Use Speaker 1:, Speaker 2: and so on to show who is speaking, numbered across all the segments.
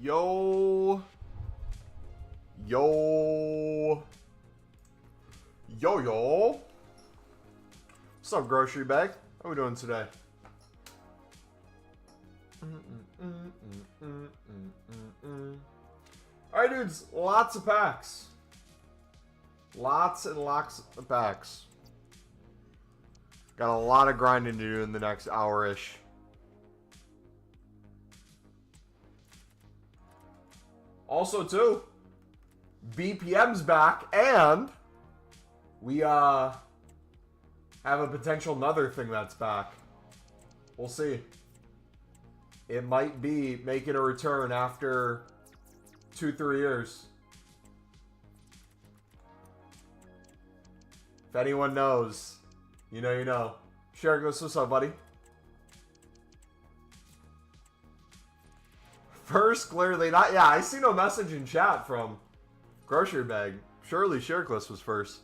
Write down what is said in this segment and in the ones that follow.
Speaker 1: Yo. Yo. Yo, yo. What's up, grocery bag? How we doing today? Alright, dudes. Lots of packs. Lots and lots of packs. Got a lot of grinding to do in the next hour-ish. Also, too, BPM's back, and we have a potential another thing that's back. We'll see. It might be making a return after 2-3 years. If anyone knows, you know you know. Shergos, what's up, buddy? First, clearly not. Yeah, I see no message in chat from Grocery Bag. Surely Shergos was first.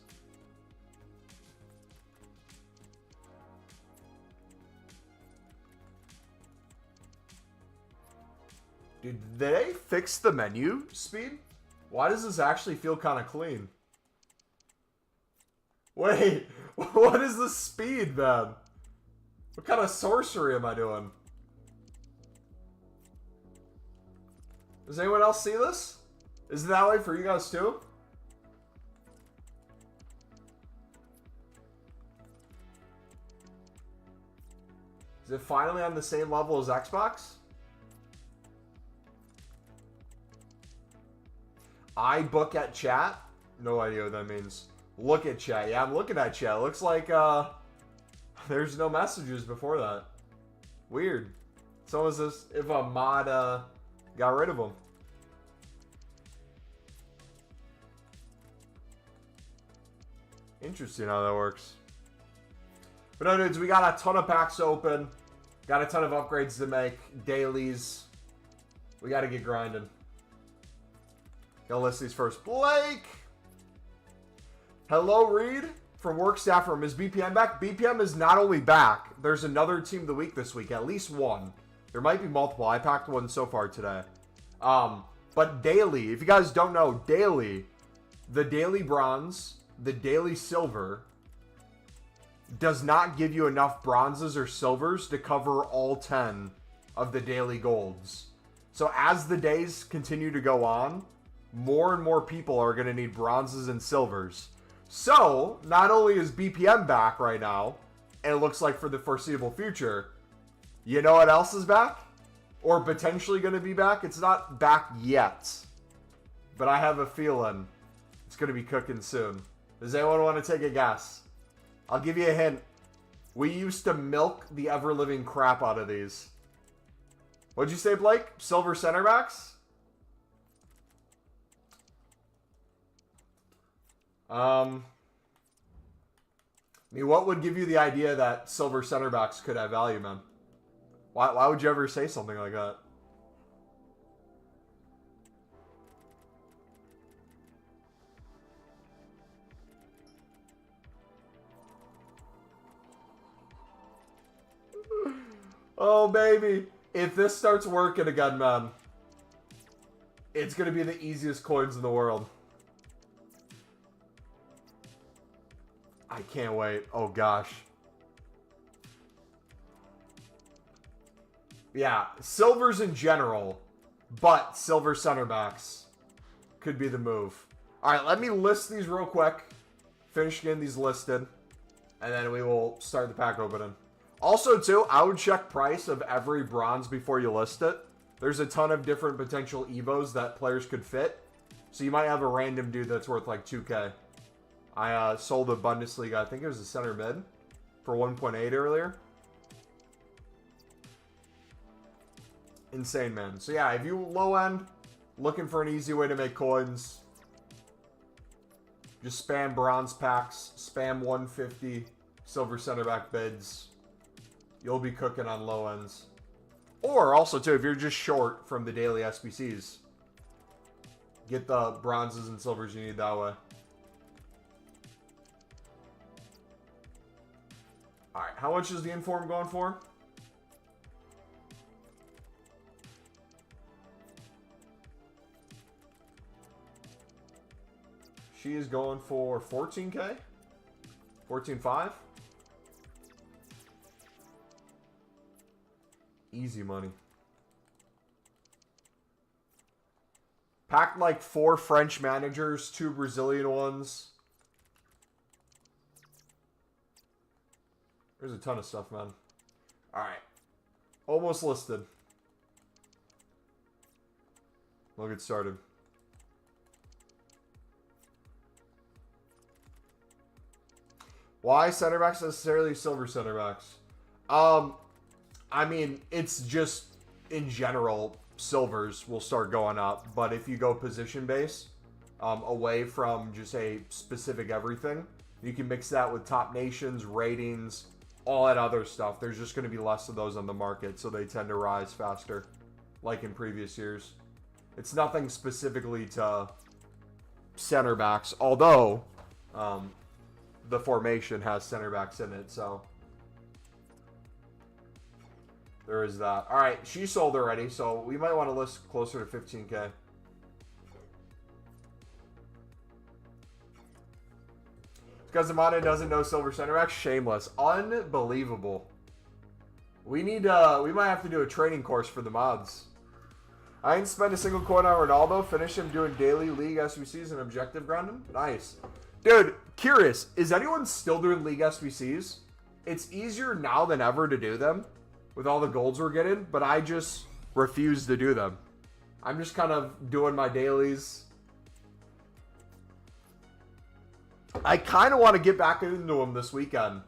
Speaker 1: Dude, did they fix the menu speed? Why does this actually feel kind of clean? Wait, what is the speed, man? What kind of sorcery am I doing? Does anyone else see this? Is it that way for you guys too? Is it finally on the same level as Xbox? I book at chat? No idea what that means. Look at chat. Yeah, I'm looking at chat. Looks like there's no messages before that. Weird. So is this if a mod got rid of them? Interesting how that works. But no, dudes, we got a ton of packs open. Got a ton of upgrades to make. Dailies. We got to get grinding. Gotta list these first. Blake! Hello, Reed from Work Staff Room. Is BPM back? BPM is not only back. There's another Team of the Week this week. At least one. There might be multiple. I packed one so far today. But daily, if you guys don't know, daily, the daily bronze, the daily silver does not give you enough bronzes or silvers to cover all 10 of the daily golds. So as the days continue to go on, more and more people are going to need bronzes and silvers. So, not only is BPM back right now, and it looks like for the foreseeable future, you know what else is back? Or potentially going to be back? It's not back yet. But I have a feeling it's going to be cooking soon. Does anyone want to take a guess? I'll give you a hint. We used to milk the ever-living crap out of these. What'd you say, Blake? Silver center backs? I mean, what would give you the idea that silver center backs could have value, man? Why would you ever say something like that? Oh, baby. If this starts working again, man, it's going to be the easiest coins in the world. I can't wait. Oh, gosh. Yeah, silvers in general, but silver center backs could be the move. All right, let me list these real quick. Finish getting these listed, and then we will start the pack opening. Also, too, I would check price of every bronze before you list it. There's a ton of different potential Evos that players could fit, so you might have a random dude that's worth like 2K. I sold a Bundesliga, I think it was a center mid, for 1.8 earlier. Insane, man. So yeah, if you low end, looking for an easy way to make coins, just spam bronze packs, spam 150 silver center back bids. You'll be cooking on low ends. Or also too, if you're just short from the daily SBCs, get the bronzes and silvers you need that way. Alright, how much is the inform going for? She is going for 14K. 14.5. Easy money. Packed like 4 French managers, 2 Brazilian ones. There's a ton of stuff, man. Alright. Almost listed. We'll get started. Why center backs necessarily silver center backs? I mean, it's just in general, silvers will start going up. But if you go position base, away from just a specific everything, you can mix that with top nations, ratings, all that other stuff. There's just going to be less of those on the market, so they tend to rise faster, like in previous years. It's nothing specifically to center backs, although the formation has center backs in it, so there is that. All right, she sold already, so we might want to list closer to 15K. Because Amanda doesn't know silver center back. Shameless. Unbelievable. We need we might have to do a training course for the mods. I didn't spend a single coin on Ronaldo. Finish him doing daily league SBCs and objective grinding. Nice. Dude, curious. Is anyone still doing league SBCs? It's easier now than ever to do them with all the golds we're getting, but I just refuse to do them. I'm just kind of doing my dailies. I kind of want to get back into them this weekend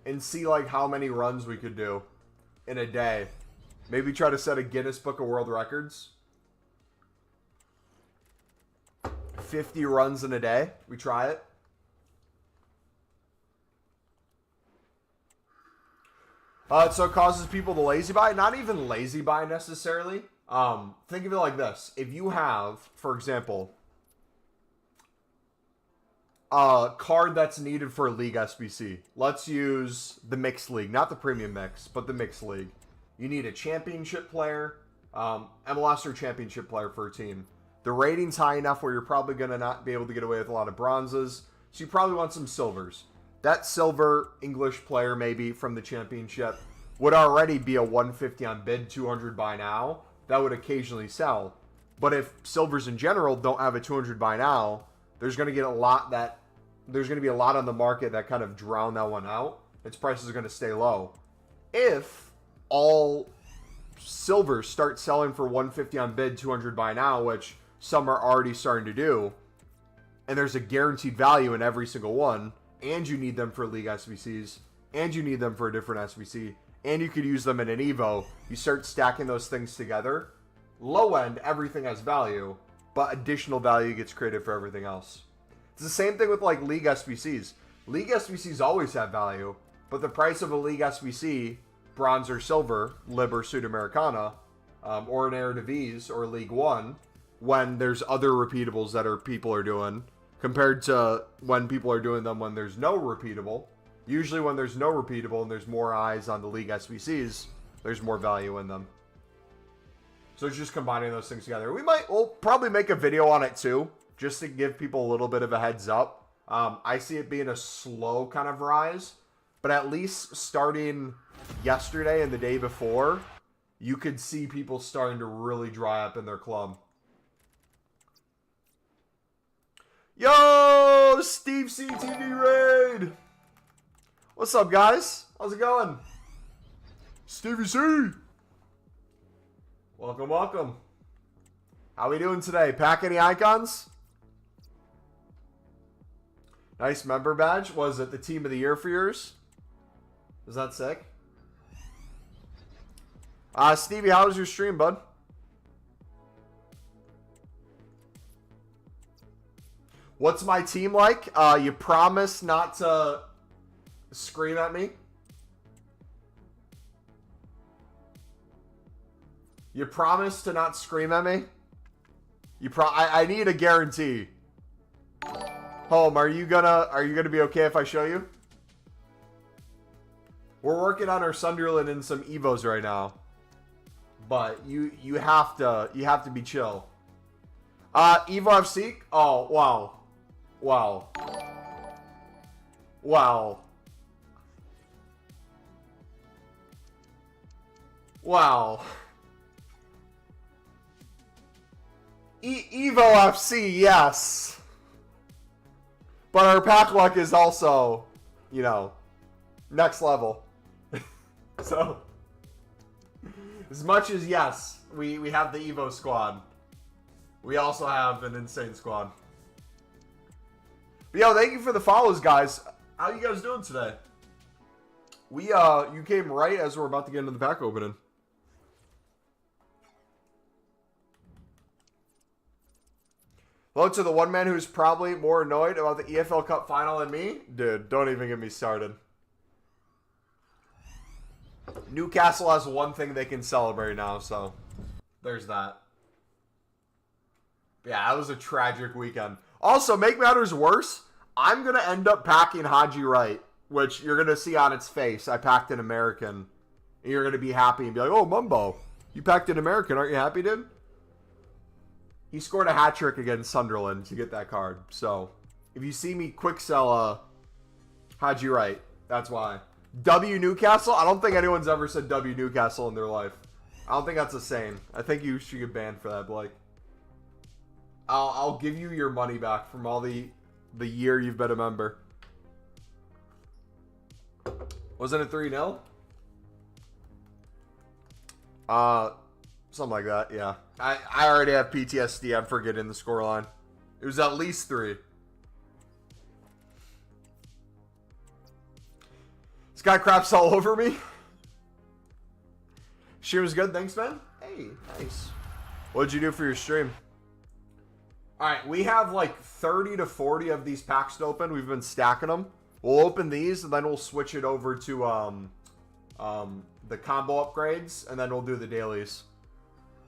Speaker 1: and see like how many runs we could do in a day. Maybe try to set a Guinness Book of World Records. 50 runs in a day. We try it. So it causes people to lazy buy. Not even lazy buy necessarily. Think of it like this. If you have, for example, a card that's needed for a league SBC. Let's use the mixed league, not the premium mix, but the mixed league. You need a championship player, MLS or championship player for a team. The rating's high enough where you're probably going to not be able to get away with a lot of bronzes, so you probably want some silvers. That silver English player maybe from the championship would already be a 150 on bid, 200 buy now. That would occasionally sell. But if silvers in general don't have a 200 buy now, there's going to get a lot that there's going to be a lot on the market that kind of drown that one out. Its prices are going to stay low. If all silvers start selling for 150 on bid, 200 buy now, which some are already starting to do, and there's a guaranteed value in every single one, and you need them for league SBCs, and you need them for a different SBC, and you could use them in an Evo, you start stacking those things together. Low end, everything has value, but additional value gets created for everything else. It's the same thing with like league SBCs. League SBCs always have value, but the price of a league SBC, bronze or silver, Lib or Sudamericana, or an Eredivisie or League One, when there's other repeatables that people are doing, compared to when people are doing them when there's no repeatable. Usually when there's no repeatable and there's more eyes on the league SBCs, there's more value in them. So it's just combining those things together. We'll probably make a video on it too, just to give people a little bit of a heads up. I see it being a slow kind of rise, but at least starting yesterday and the day before, you could see people starting to really dry up in their club. Yo, Steve CTV Raid! What's up, guys? How's it going? Stevie C! Welcome, welcome. How we doing today? Pack any icons? Nice member badge. Was it the team of the year for yours? Is that sick? Stevie, how was your stream, bud? What's my team like? You promise not to scream at me? You promise to not scream at me? I need a guarantee. Home, are you gonna be okay if I show you? We're working on our Sunderland and some Evos right now. But you have to be chill. Evo FC? Oh, wow. Well. Well. Well. Evo FC, yes. But our pack luck is also, you know, next level. So, as much as, yes, we have the Evo squad, we also have an insane squad. But yo, thank you for the follows, guys. How you guys doing today? You came right as we're about to get into the pack opening. Hello to the one man who's probably more annoyed about the EFL Cup final than me. Dude, don't even get me started. Newcastle has one thing they can celebrate now, so there's that. Yeah, that was a tragic weekend. Also, make matters worse, I'm going to end up packing Haji Wright, which you're going to see on its face. I packed an American. And you're going to be happy and be like, oh, Mumbo, you packed an American. Aren't you happy, dude? He scored a hat trick against Sunderland to get that card. So, if you see me quick sell Haji Wright, that's why. W Newcastle? I don't think anyone's ever said W Newcastle in their life. I don't think that's a saying. I think you should get banned for that, Blake. I'll give you your money back from all the year you've been a member. Wasn't it 3-0? Something like that, yeah. I already have PTSD. I'm forgetting the scoreline. It was at least 3. This guy craps all over me. Stream was good. Thanks, man. Hey, nice. What'd you do for your stream? Alright, we have like 30 to 40 of these packs to open. We've been stacking them. We'll open these, and then we'll switch it over to the combo upgrades, and then we'll do the dailies.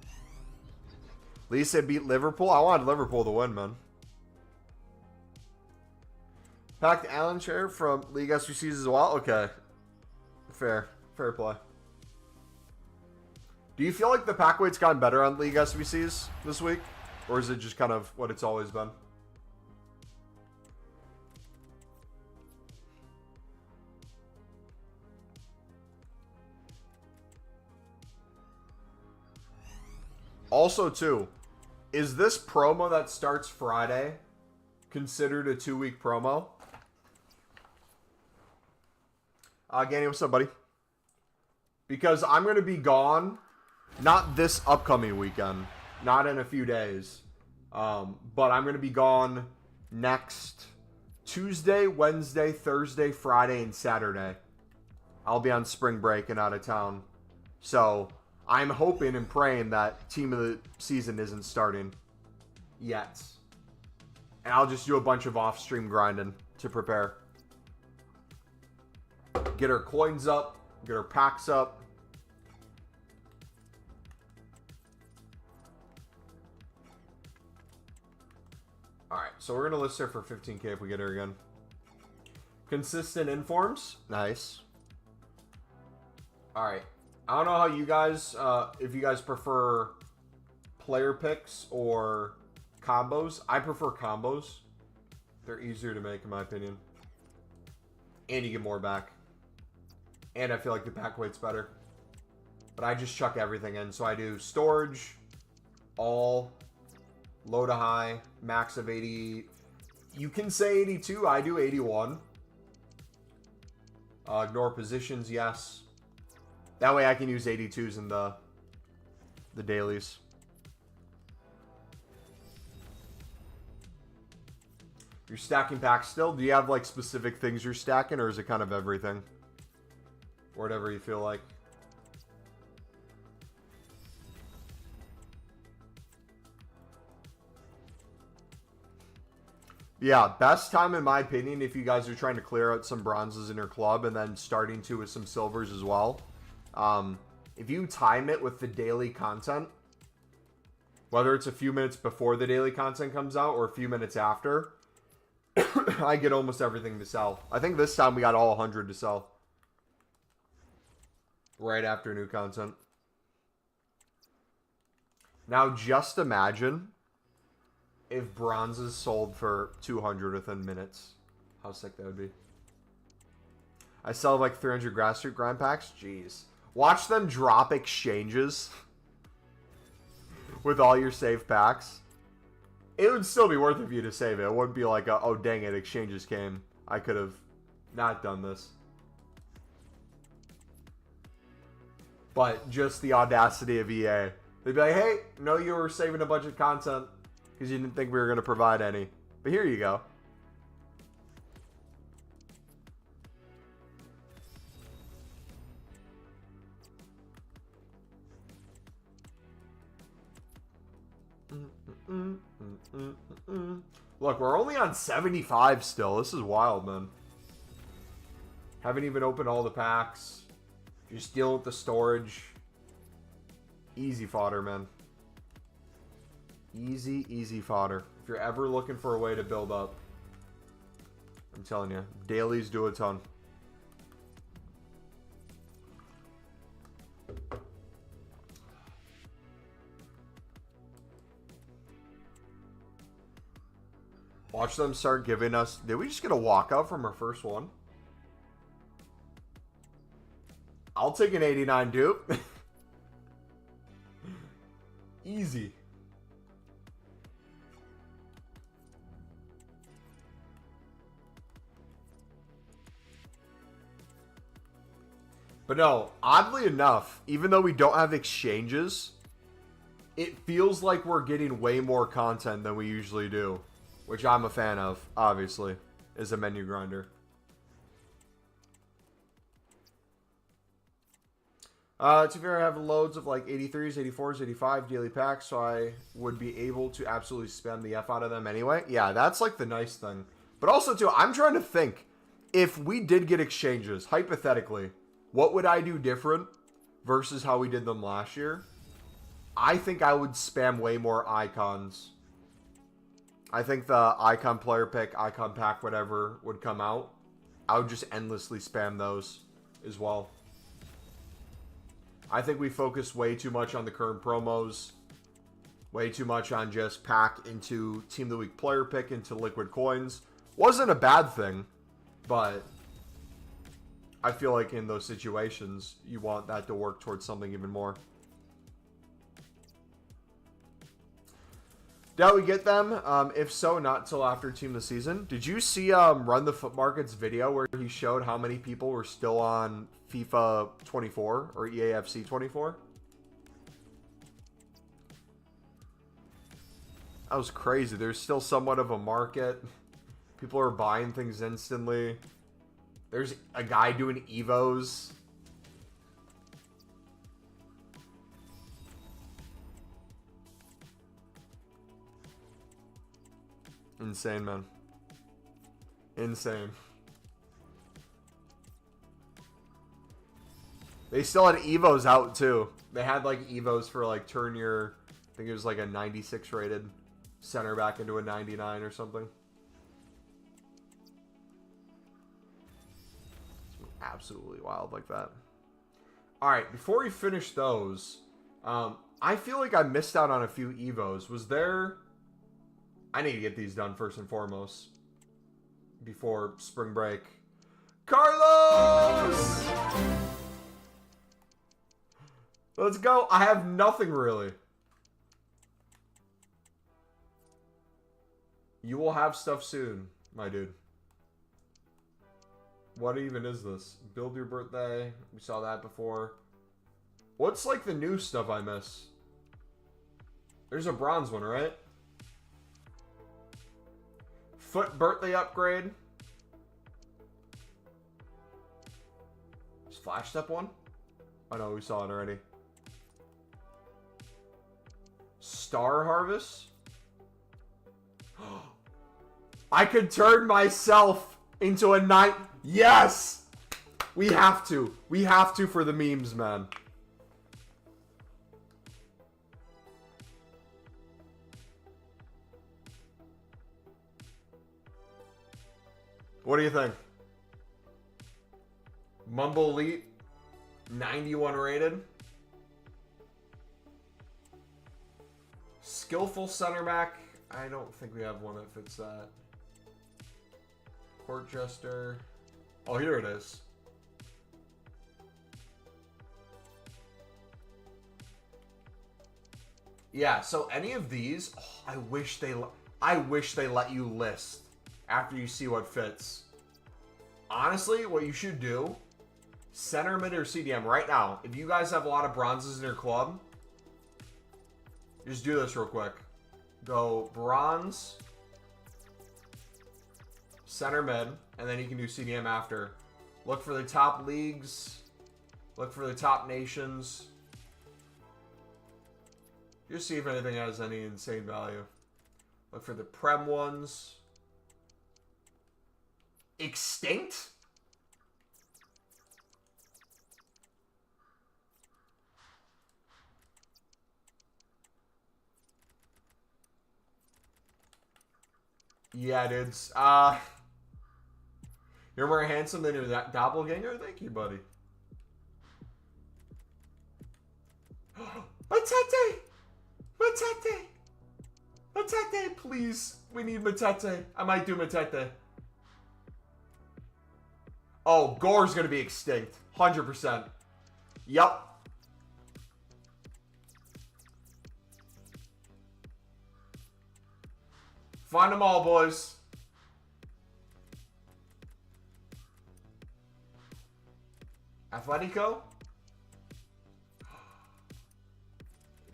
Speaker 1: At least they beat Liverpool. I wanted Liverpool to win, man. Packed Allen Chair from League SBCs as well? Okay. Fair play. Do you feel like the pack weight's gotten better on League SBCs this week? Or is it just kind of what it's always been? Also, too, is this promo that starts Friday considered a 2-week promo? Ganny, what's up, buddy? Because I'm going to be gone, not this upcoming weekend, not in a few days, but I'm going to be gone next Tuesday, Wednesday, Thursday, Friday, and Saturday. I'll be on spring break and out of town. So I'm hoping and praying that team of the season isn't starting yet. And I'll just do a bunch of off-stream grinding to prepare. Get our coins up, get our packs up. Alright, so we're going to list her for 15k if we get her again. Consistent informs. Nice. Alright. I don't know how you guys, if you guys prefer player picks or combos. I prefer combos. They're easier to make in my opinion. And you get more back. And I feel like the pack weight's better. But I just chuck everything in. So I do storage, all, low to high, max of 80. You can say 82. I do 81. Ignore positions, yes. That way I can use 82s in the dailies. You're stacking packs still? Do you have like specific things you're stacking, or is it kind of everything? Whatever you feel like. Yeah, best time in my opinion if you guys are trying to clear out some bronzes in your club and then starting to with some silvers as well. If you time it with the daily content, whether it's a few minutes before the daily content comes out or a few minutes after, I get almost everything to sell. I think this time we got all 100 to sell. Right after new content. Now just imagine if bronzes sold for 200 within minutes. How sick that would be. I sell like 300 grassroots grind packs. Jeez. Watch them drop exchanges with all your saved packs. It would still be worth it for you to save it. It wouldn't be like, oh dang it, exchanges came. I could have not done this. But just the audacity of EA. They'd be like, hey, no, you were saving a bunch of content because you didn't think we were going to provide any. But here you go. Look, we're only on 75 still. This is wild, man. Haven't even opened all the packs. Just dealing with the storage. Easy fodder, man. Easy, easy fodder. If you're ever looking for a way to build up, I'm telling you, dailies do a ton. Watch them start giving us... Did we just get a walkout from our first one? I'll take an 89 dupe. Easy. But no, oddly enough, even though we don't have exchanges, it feels like we're getting way more content than we usually do. Which I'm a fan of, obviously, is a menu grinder. To be fair, I have loads of like 83s, 84s, 85 daily packs, so I would be able to absolutely spam the F out of them anyway. Yeah, that's like the nice thing. But also, too, I'm trying to think, if we did get exchanges, hypothetically, what would I do different versus how we did them last year? I think I would spam way more icons. I think the icon player pick, icon pack, whatever would come out. I would just endlessly spam those as well. I think we focus way too much on the current promos. Way too much on just pack into Team of the Week player pick into liquid coins. Wasn't a bad thing, but I feel like in those situations, you want that to work towards something even more. Doubt we get them. If so, not till after Team of the Season. Did you see Run the Foot Market's video where he showed how many people were still on FIFA 24 or EAFC25? That was crazy. There's still somewhat of a market. People are buying things instantly. There's a guy doing Evos. Insane, man. Insane. They still had Evos out, too. They had, like, Evos for, like, turn your... I think it was, like, a 96 rated center back into a 99 or something. It's absolutely wild like that. Alright, before we finish those, I feel like I missed out on a few Evos. Was there... I need to get these done first and foremost before spring break. Carlos! Let's go. I have nothing really. You will have stuff soon, my dude. What even is this? Build your birthday. We saw that before. What's like the new stuff I miss? There's a bronze one, right? FUT birthday upgrade. Is Flash Step one? Oh no, we saw it already. Star Harvest. I could turn myself into a knight. Yes! We have to. We have to for the memes, man. What do you think? MumboElite, 91 rated. Skillful center back, I don't think we have one that fits that. Court Jester. Oh, here it is. Yeah, so any of these, oh, I wish they let you list after you see what fits. Honestly, what you should do, center, mid, or CDM right now. If you guys have a lot of bronzes in your club, just do this real quick. Go bronze, center, mid, and then you can do CDM after. Look for the top leagues. Look for the top nations. Just see if anything has any insane value. Look for the Prem ones. Extinct? Yeah, dudes. You're more handsome than your doppelganger? Thank you, buddy. Matete! Matete! Matete, please. We need Matete. I might do Matete. Oh, Gore's gonna be extinct. 100%. Yup. Find them all, boys. Atletico?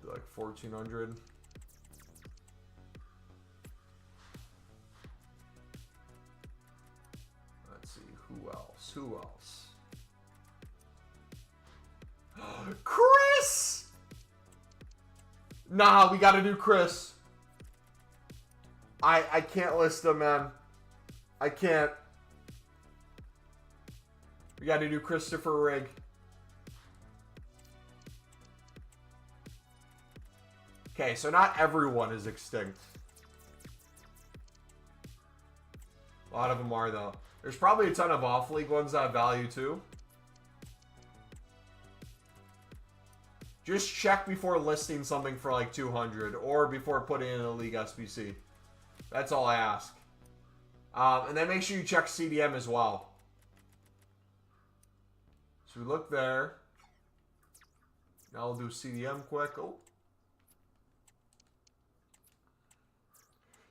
Speaker 1: Like 1,400. Let's see, who else? Who else? Chris! Nah, we gotta do Chris. I can't list them, man. I can't. We gotta do Christopher Rigg. Okay, so not everyone is extinct. A lot of them are, though. There's probably a ton of off-league ones that have value, too. Just check before listing something for like 200 or before putting in a league SBC. That's all I ask. And then make sure you check CDM as well. So we look there. Now we'll do CDM quick. Oh.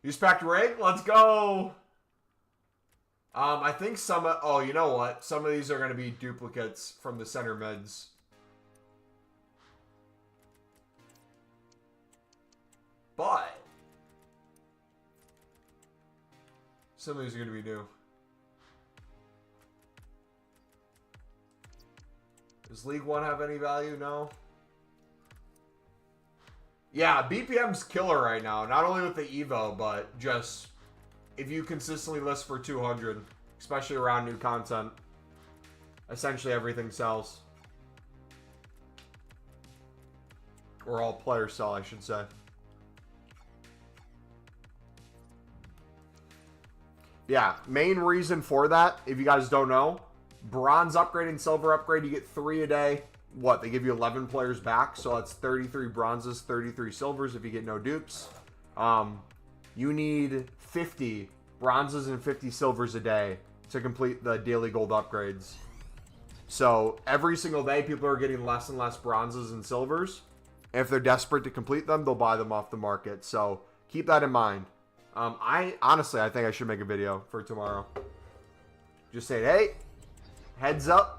Speaker 1: You spec Rig? Let's go. I think some... Oh, you know what? Some of these are going to be duplicates from the center mids. But some of these are going to be new. Does League One have any value? No. Yeah, BPM's killer right now. Not only with the Evo, but just if you consistently list for 200, especially around new content, essentially everything sells. Or all players sell, I should say. Yeah, main reason for that, if you guys don't know, bronze upgrade and silver upgrade, you get 3 a day. What, they give you 11 players back, so that's 33 bronzes, 33 silvers if you get no dupes. You need 50 bronzes and 50 silvers a day to complete the daily gold upgrades. So every single day, people are getting less and less bronzes and silvers. If they're desperate to complete them, they'll buy them off the market. So keep that in mind. Honestly, I think I should make a video for tomorrow. Just say, hey, heads up.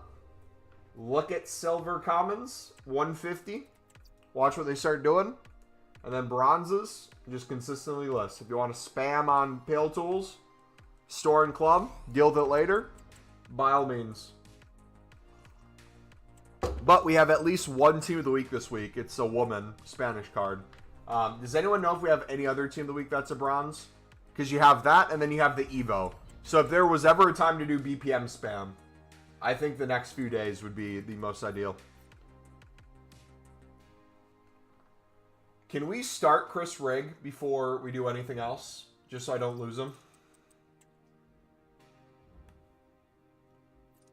Speaker 1: Look at silver commons, 150. Watch what they start doing. And then bronzes, just consistently list. If you want to spam on Pale Tools, store and club, deal with it later, by all means. But we have at least one team of the week this week. It's a woman, Spanish card. Does anyone know if we have any other team of the week that's a bronze? Because you have that, and then you have the Evo. So if there was ever a time to do BPM spam, I think the next few days would be the most ideal. Can we start Chris Rigg before we do anything else? Just so I don't lose him.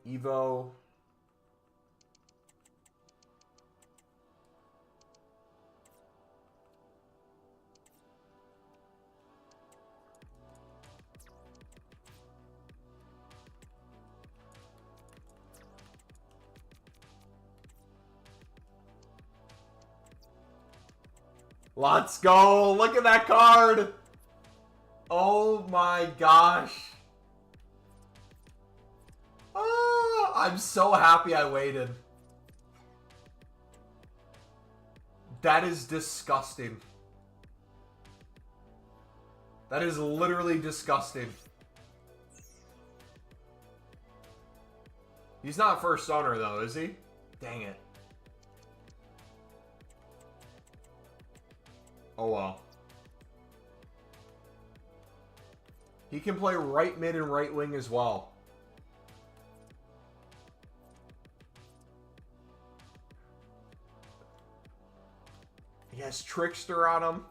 Speaker 1: Evo. Let's go. Look at that card. Oh my gosh. Oh, I'm so happy I waited. That is disgusting. That is literally disgusting. He's not first owner though, is he? Dang it. Oh well. He can play right mid and right wing as well. He has Trickster on him.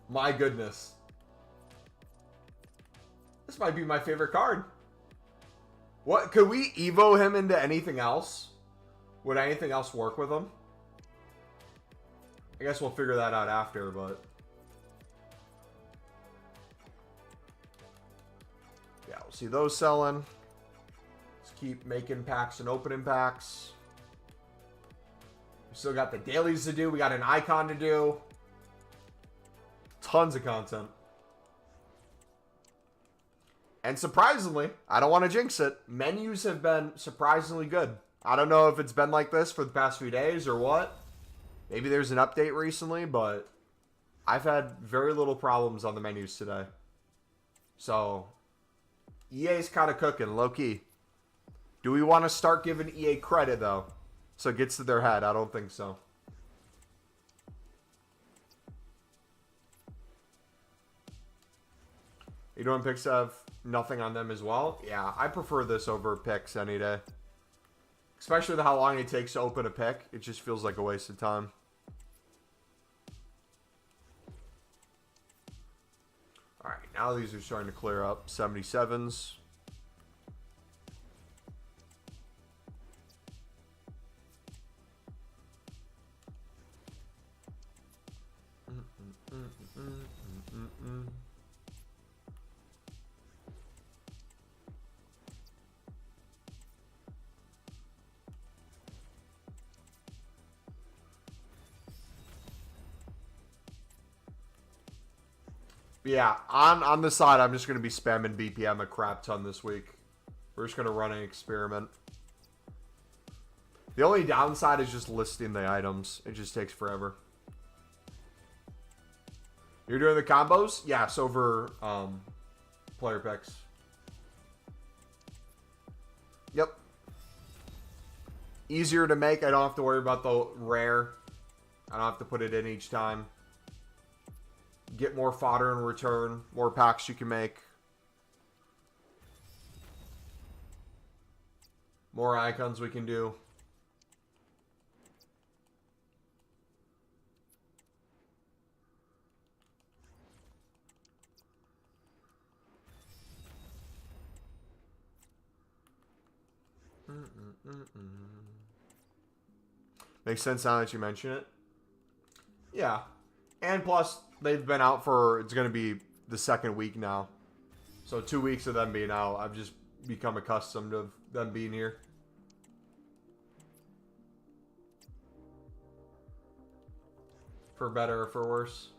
Speaker 1: My goodness. This might be my favorite card. What? Could we Evo him into anything else? Would anything else work with him? I guess we'll figure that out after, but... yeah, we'll see those selling. Let's keep making packs and opening packs. We still got the dailies to do. We got an icon to do. Tons of content. And surprisingly, I don't want to jinx it, menus have been surprisingly good. I don't know if it's been like this for the past few days or what. Maybe there's an update recently, but I've had very little problems on the menus today. So, EA's kind of cooking, low-key. Do we want to start giving EA credit, though, so it gets to their head? I don't think so. You doing picks have nothing on them as well? Yeah, I prefer this over picks any day. Especially with how long it takes to open a pick. It just feels like a waste of time. Alright, now these are starting to clear up. 77s. Yeah, on the side, I'm just going to be spamming BPM a crap ton this week. We're just going to run an experiment. The only downside is just listing the items. It just takes forever. You're doing the combos? Yes, over player picks. Yep. Easier to make. I don't have to worry about the rare. I don't have to put it in each time. Get more fodder in return. More packs you can make. More icons we can do. Makes sense now that you mention it. Yeah. And plus, they've been out for, it's going to be the second week now. So 2 weeks of them being out, I've just become accustomed to them being here. For better or for worse.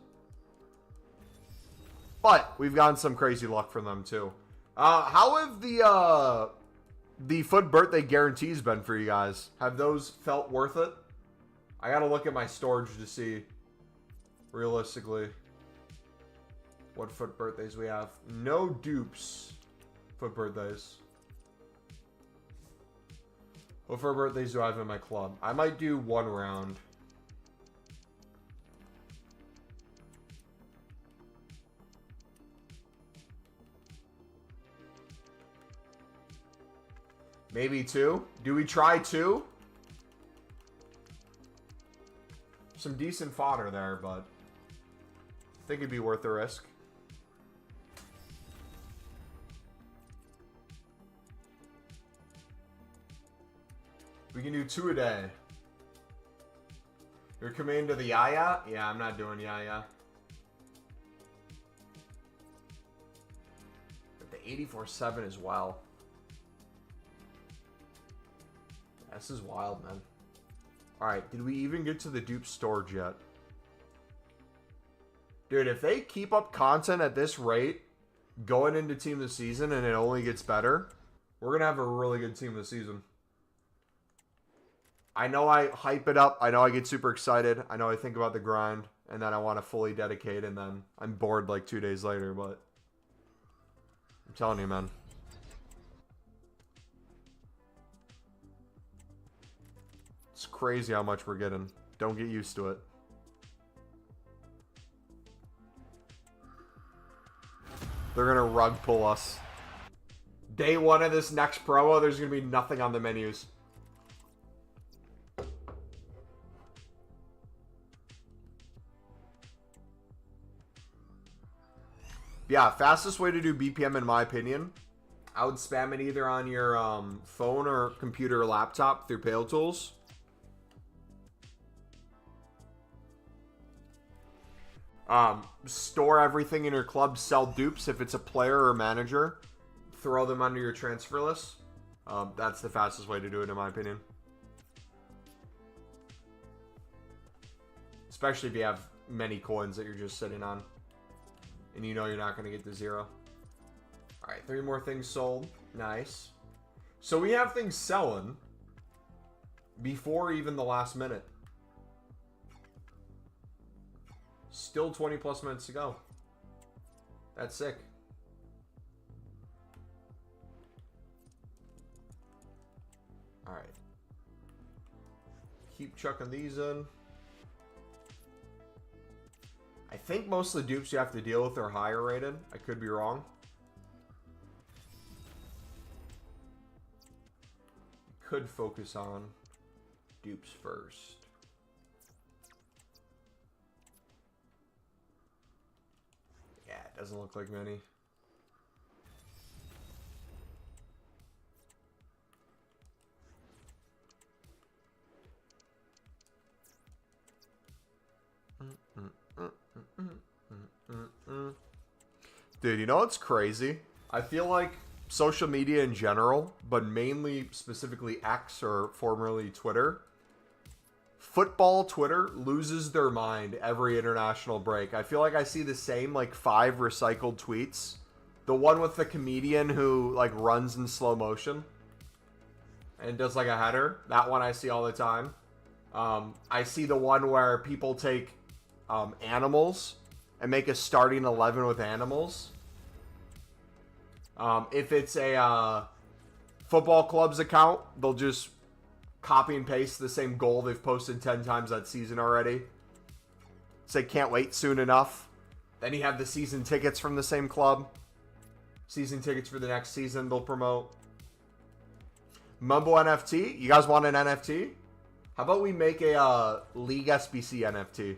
Speaker 1: But we've gotten some crazy luck from them too. How have the FUT birthday guarantees been for you guys? Have those felt worth it? I gotta look at my storage to see realistically what FUT birthdays we have. No dupes FUT birthdays. What FUT birthdays do I have in my club? I might do one round. Maybe two. Do we try two? Some decent fodder there, but I think it'd be worth the risk. We can do 2 a day. You're committing to the Yaya? Yeah, I'm not doing Yaya. But the 84-7 as well. This is wild, man. Alright, did we even get to the dupe storage yet? Dude, if they keep up content at this rate going into Team of the Season and it only gets better, we're going to have a really good Team of the Season. I know I hype it up. I know I get super excited. I know I think about the grind, and then I want to fully dedicate, and then I'm bored like 2 days later, but I'm telling you, man. It's crazy how much we're getting. Don't get used to it. They're going to rug pull us. Day one of this next promo, there's going to be nothing on the menus. Yeah, fastest way to do BPM in my opinion, I would spam it either on your phone or computer or laptop through Pale Tools. Store everything in your club, sell dupes if it's a player or manager. Throw them under your transfer list. That's the fastest way to do it in my opinion. Especially if you have many coins that you're just sitting on. And you know you're not going to get to 0. Alright, 3 more things sold. Nice. So we have things selling before even the last minute. Still 20 plus minutes to go. That's sick. Alright. Keep chucking these in. I think most of the dupes you have to deal with are higher rated. I could be wrong. Could focus on dupes first. Yeah, it doesn't look like many. Dude, you know what's crazy? I feel like social media in general, but mainly specifically X or formerly Twitter, football Twitter loses their mind every international break. I feel like I see the same like 5 recycled tweets. The one with the comedian who like runs in slow motion and does like a header. That one I see all the time. I see the one where people take animals and make a starting 11 with animals. If it's a football club's account, they'll just copy and paste the same goal they've posted 10 times that season already. Say can't wait soon enough. Then you have the season tickets from the same club. Season tickets for the next season they'll promote. Mumbo NFT. You guys want an NFT? How about we make a League SBC NFT?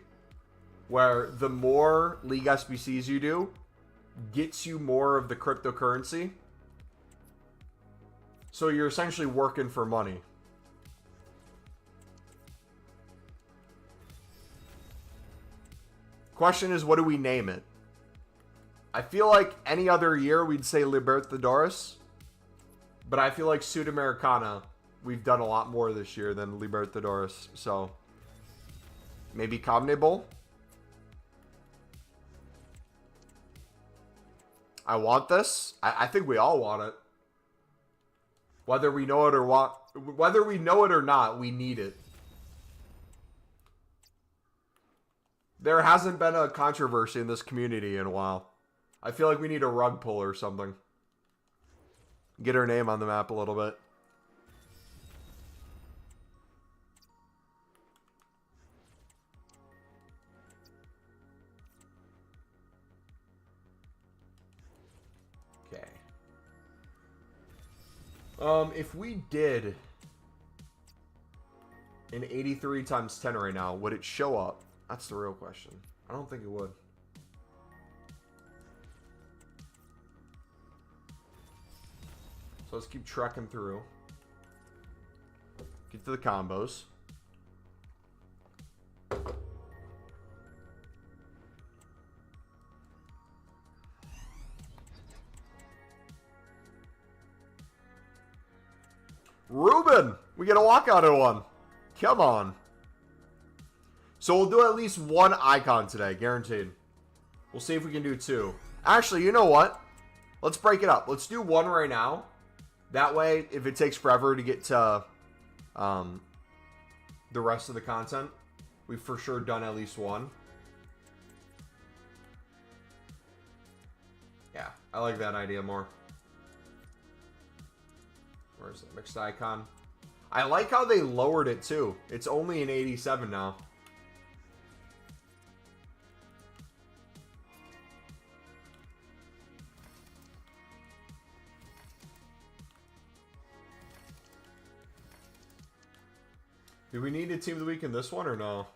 Speaker 1: Where the more League SBCs you do, gets you more of the cryptocurrency. So you're essentially working for money. Question is, what do we name it? I feel like any other year we'd say Libertadores. But I feel like Sudamericana, we've done a lot more this year than Libertadores. So maybe CONMEBOL? I want this. I think we all want it. Whether we know it or whether we know it or not, we need it. There hasn't been a controversy in this community in a while. I feel like we need a rug pull or something. Get her name on the map a little bit. If we did an 83 times 10 right now, would it show up? That's the real question. I don't think it would. So let's keep trekking through. Get to the combos. Ruben! We get a walkout at one. Come on. So we'll do at least one icon today, guaranteed. We'll see if we can do 2. Actually, you know what? Let's break it up. Let's do 1 right now. That way, if it takes forever to get to the rest of the content, we've for sure done at least 1. Yeah, I like that idea more. Where's the mixed icon? I like how they lowered it too. It's only an 87 now. Do we need a team of the week in this one or no?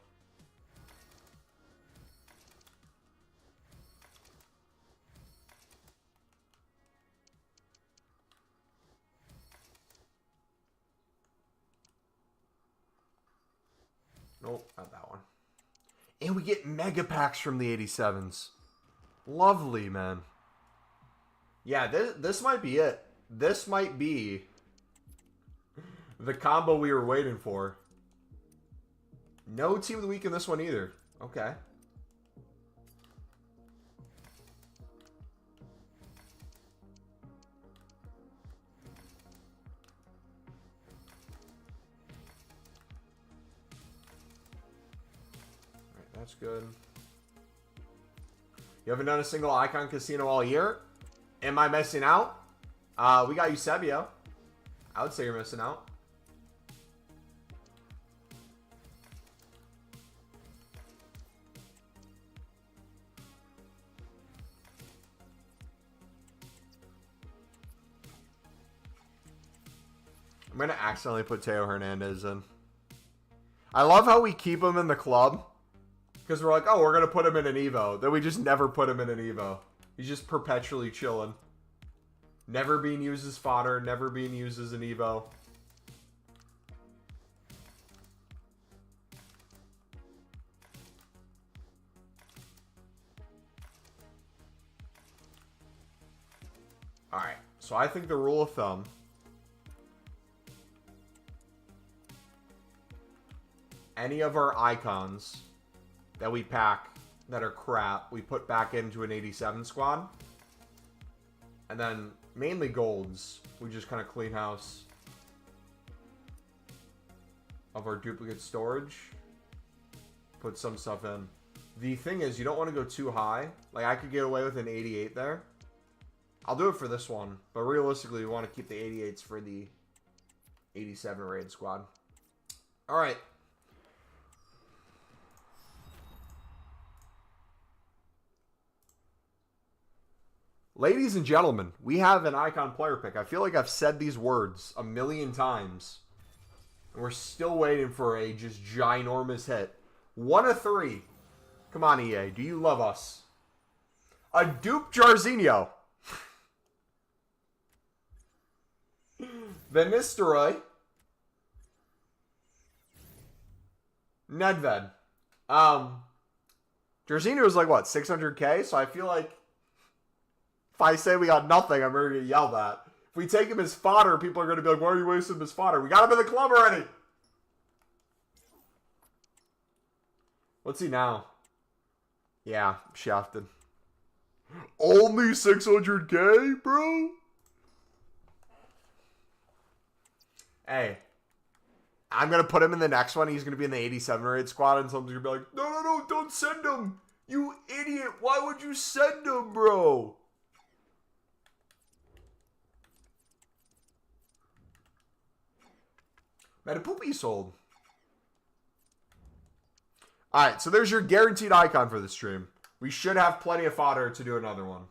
Speaker 1: Nope, not that one. And we get mega packs from the 87s. Lovely, man. Yeah, this might be it. This might be the combo we were waiting for. No team of the week in this one either. Okay. Alright, that's good. You haven't done a single icon casino all year? Am I missing out? We got Eusebio. I would say you're missing out. I'm going to accidentally put Teo Hernandez in. I love how we keep him in the club. Because we're like, oh, we're going to put him in an Evo. Then we just never put him in an Evo. He's just perpetually chilling. Never being used as fodder. Never being used as an Evo. Alright. So I think the rule of thumb... any of our icons that we pack that are crap, we put back into an 87 squad. And then mainly golds, we just kind of clean house of our duplicate storage. Put some stuff in. The thing is, you don't want to go too high. Like, I could get away with an 88 there. I'll do it for this one. But realistically, we want to keep the 88s for the 87 raid squad. Alright. Ladies and gentlemen, we have an icon player pick. I feel like I've said these words a million times. And we're still waiting for a just ginormous hit. 1 of 3. Come on, EA. Do you love us? A dupe Jarzinho. Van Nistelrooy. Nedved. Jarzinho is like, what, 600k? So I feel like if I say we got nothing, I'm going to get yelled at. If we take him as fodder, people are going to be like, why are you wasting him as fodder? We got him in the club already. What's he now? Yeah, shafted. Only 600k, bro? Hey, I'm going to put him in the next one. He's going to be in the 87 raid squad, and someone's going to be like, no, don't send him. You idiot. Why would you send him, bro? Metapoopy sold. Alright, so there's your guaranteed icon for the stream. We should have plenty of fodder to do another one.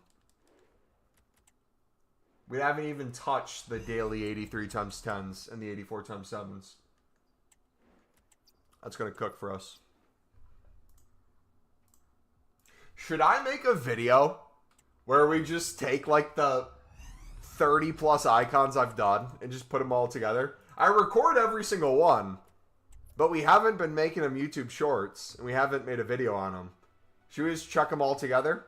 Speaker 1: We haven't even touched the daily 83 times 10s and the 84 times 7s. That's going to cook for us. Should I make a video where we just take like the 30 plus icons I've done and just put them all together? I record every single one, but we haven't been making them YouTube shorts, and we haven't made a video on them. Should we just chuck them all together?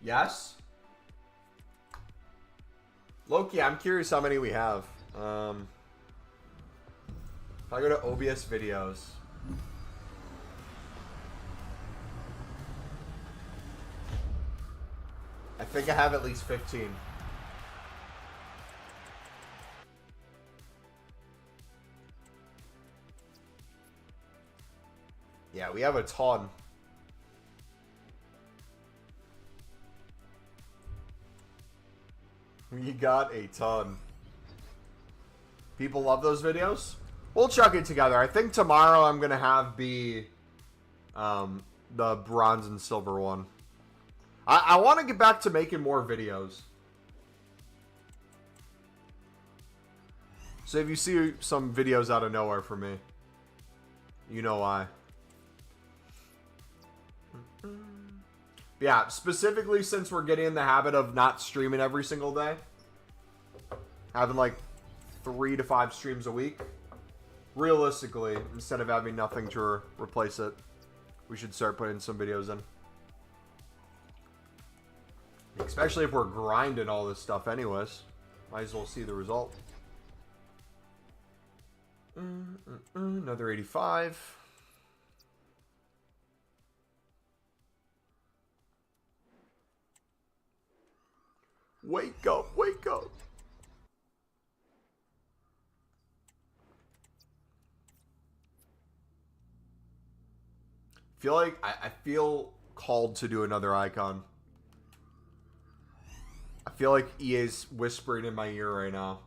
Speaker 1: Yes? Loki, I'm curious how many we have. If I go to OBS videos. I think I have at least 15. Yeah, we have a ton. We got a ton. People love those videos. We'll chuck it together. I think tomorrow I'm gonna have the bronze and silver one. I want to get back to making more videos. So if you see some videos out of nowhere from me, you know why. Yeah, specifically since we're getting in the habit of not streaming every single day. Having like 3 to 5 streams a week. Realistically, instead of having nothing to replace it, we should start putting some videos in. Especially if we're grinding all this stuff anyways. Might as well see the result. Another 85. Wake up, wake up. Feel like I feel called to do another icon. I feel like EA's whispering in my ear right now.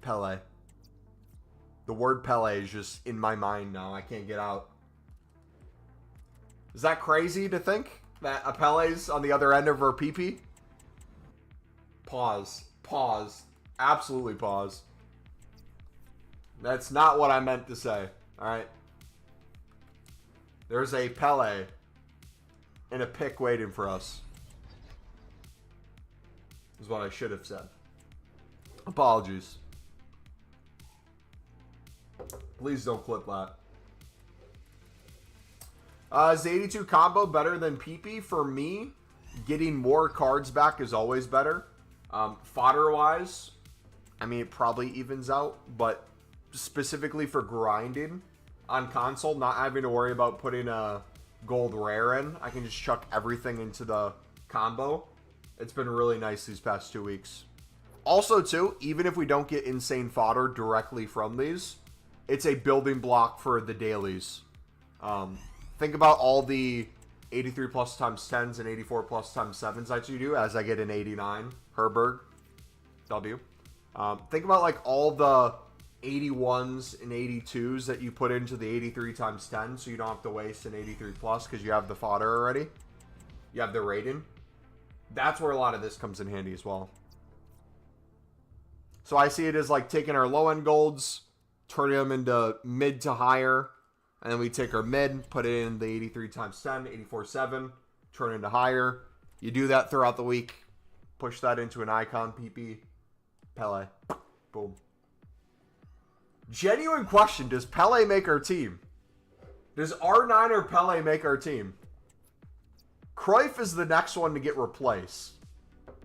Speaker 1: Pele. The word Pele is just in my mind now. I can't get out. Is that crazy to think that a Pele's on the other end of her PP? Pause. Pause. Absolutely pause. That's not what I meant to say. Alright. There's a Pele in a pick waiting for us. Is what I should have said. Apologies. Please don't clip that. Is the 82 combo better than PP? For me, getting more cards back is always better. Fodder-wise, I mean, it probably evens out. But specifically for grinding on console, not having to worry about putting a gold rare in. I can just chuck everything into the combo. It's been really nice these past 2 weeks. Also, too, even if we don't get insane fodder directly from these, it's a building block for the dailies. Think about all the 83 plus times 10s and 84 plus times 7s that you do as I get an 89. Herberg. W. Think about like all the 81s and 82s that you put into the 83 times 10 so you don't have to waste an 83 plus because you have the fodder already. You have the rating. That's where a lot of this comes in handy as well. So I see it as like taking our low-end golds, turning them into mid to higher, and then we take our mid, put it in the 83 times 10, 84-7, turn it into higher. You do that throughout the week. Push that into an icon, PP, Pele. Boom. Genuine question, does Pele make our team? Does R9 or Pele make our team? Cruyff is the next one to get replaced.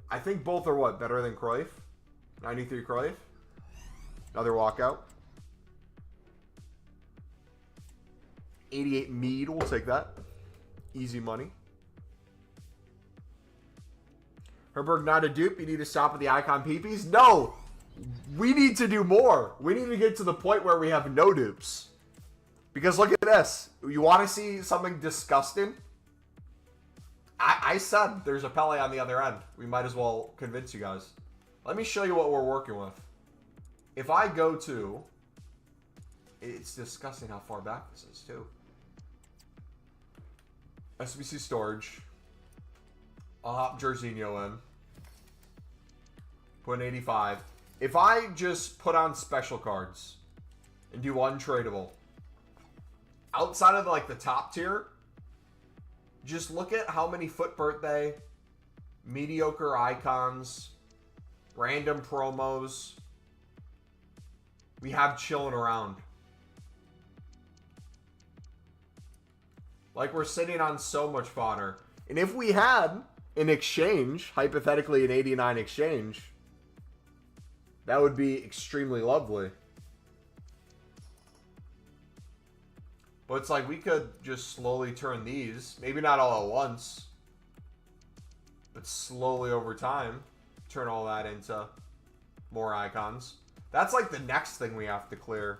Speaker 1: I think both are what? Better than Cruyff? 93 Cruyff. Another walkout. 88 Mead, we'll take that. Easy money. Herberg, not a dupe. You need to stop with the icon PPs? No! We need to do more. We need to get to the point where we have no dupes. Because look at this. You want to see something disgusting? I said there's a Pele on the other end. We might as well convince you guys. Let me show you what we're working with. If I go to... It's disgusting how far back this is, too. SBC storage. I'll hop Jorginho in. Put an 85. If I just put on special cards and do untradeable, outside of like the top tier, just look at how many FUT birthday, mediocre icons, random promos we have chilling around. Like we're sitting on so much fodder. And if we had in exchange, hypothetically an 89 exchange, that would be extremely lovely. But it's like we could just slowly turn these, maybe not all at once, but slowly over time, turn all that into more icons. That's like the next thing we have to clear.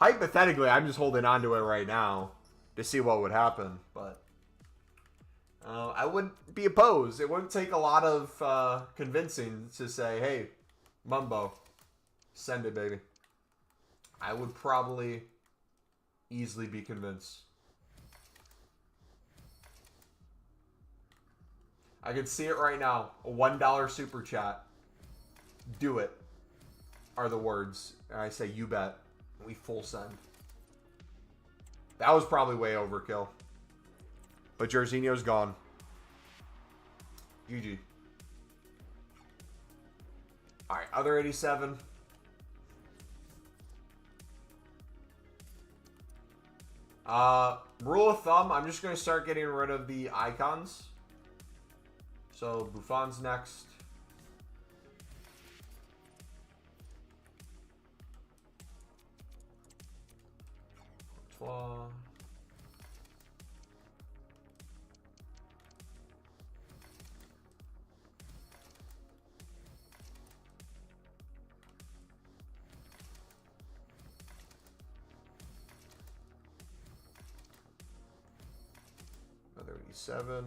Speaker 1: Hypothetically, I'm just holding on to it right now to see what would happen, but I wouldn't be opposed. It wouldn't take a lot of convincing to say, hey, Mumbo, send it, baby. I would probably easily be convinced. I can see it right now. A $1 super chat. Do it are the words. And I say, you bet. We full send. That was probably way overkill. But Jorginho's gone. GG. Alright, other 87. Rule of thumb, I'm just going to start getting rid of the icons. So, Buffon's next. Courtois. Another 87.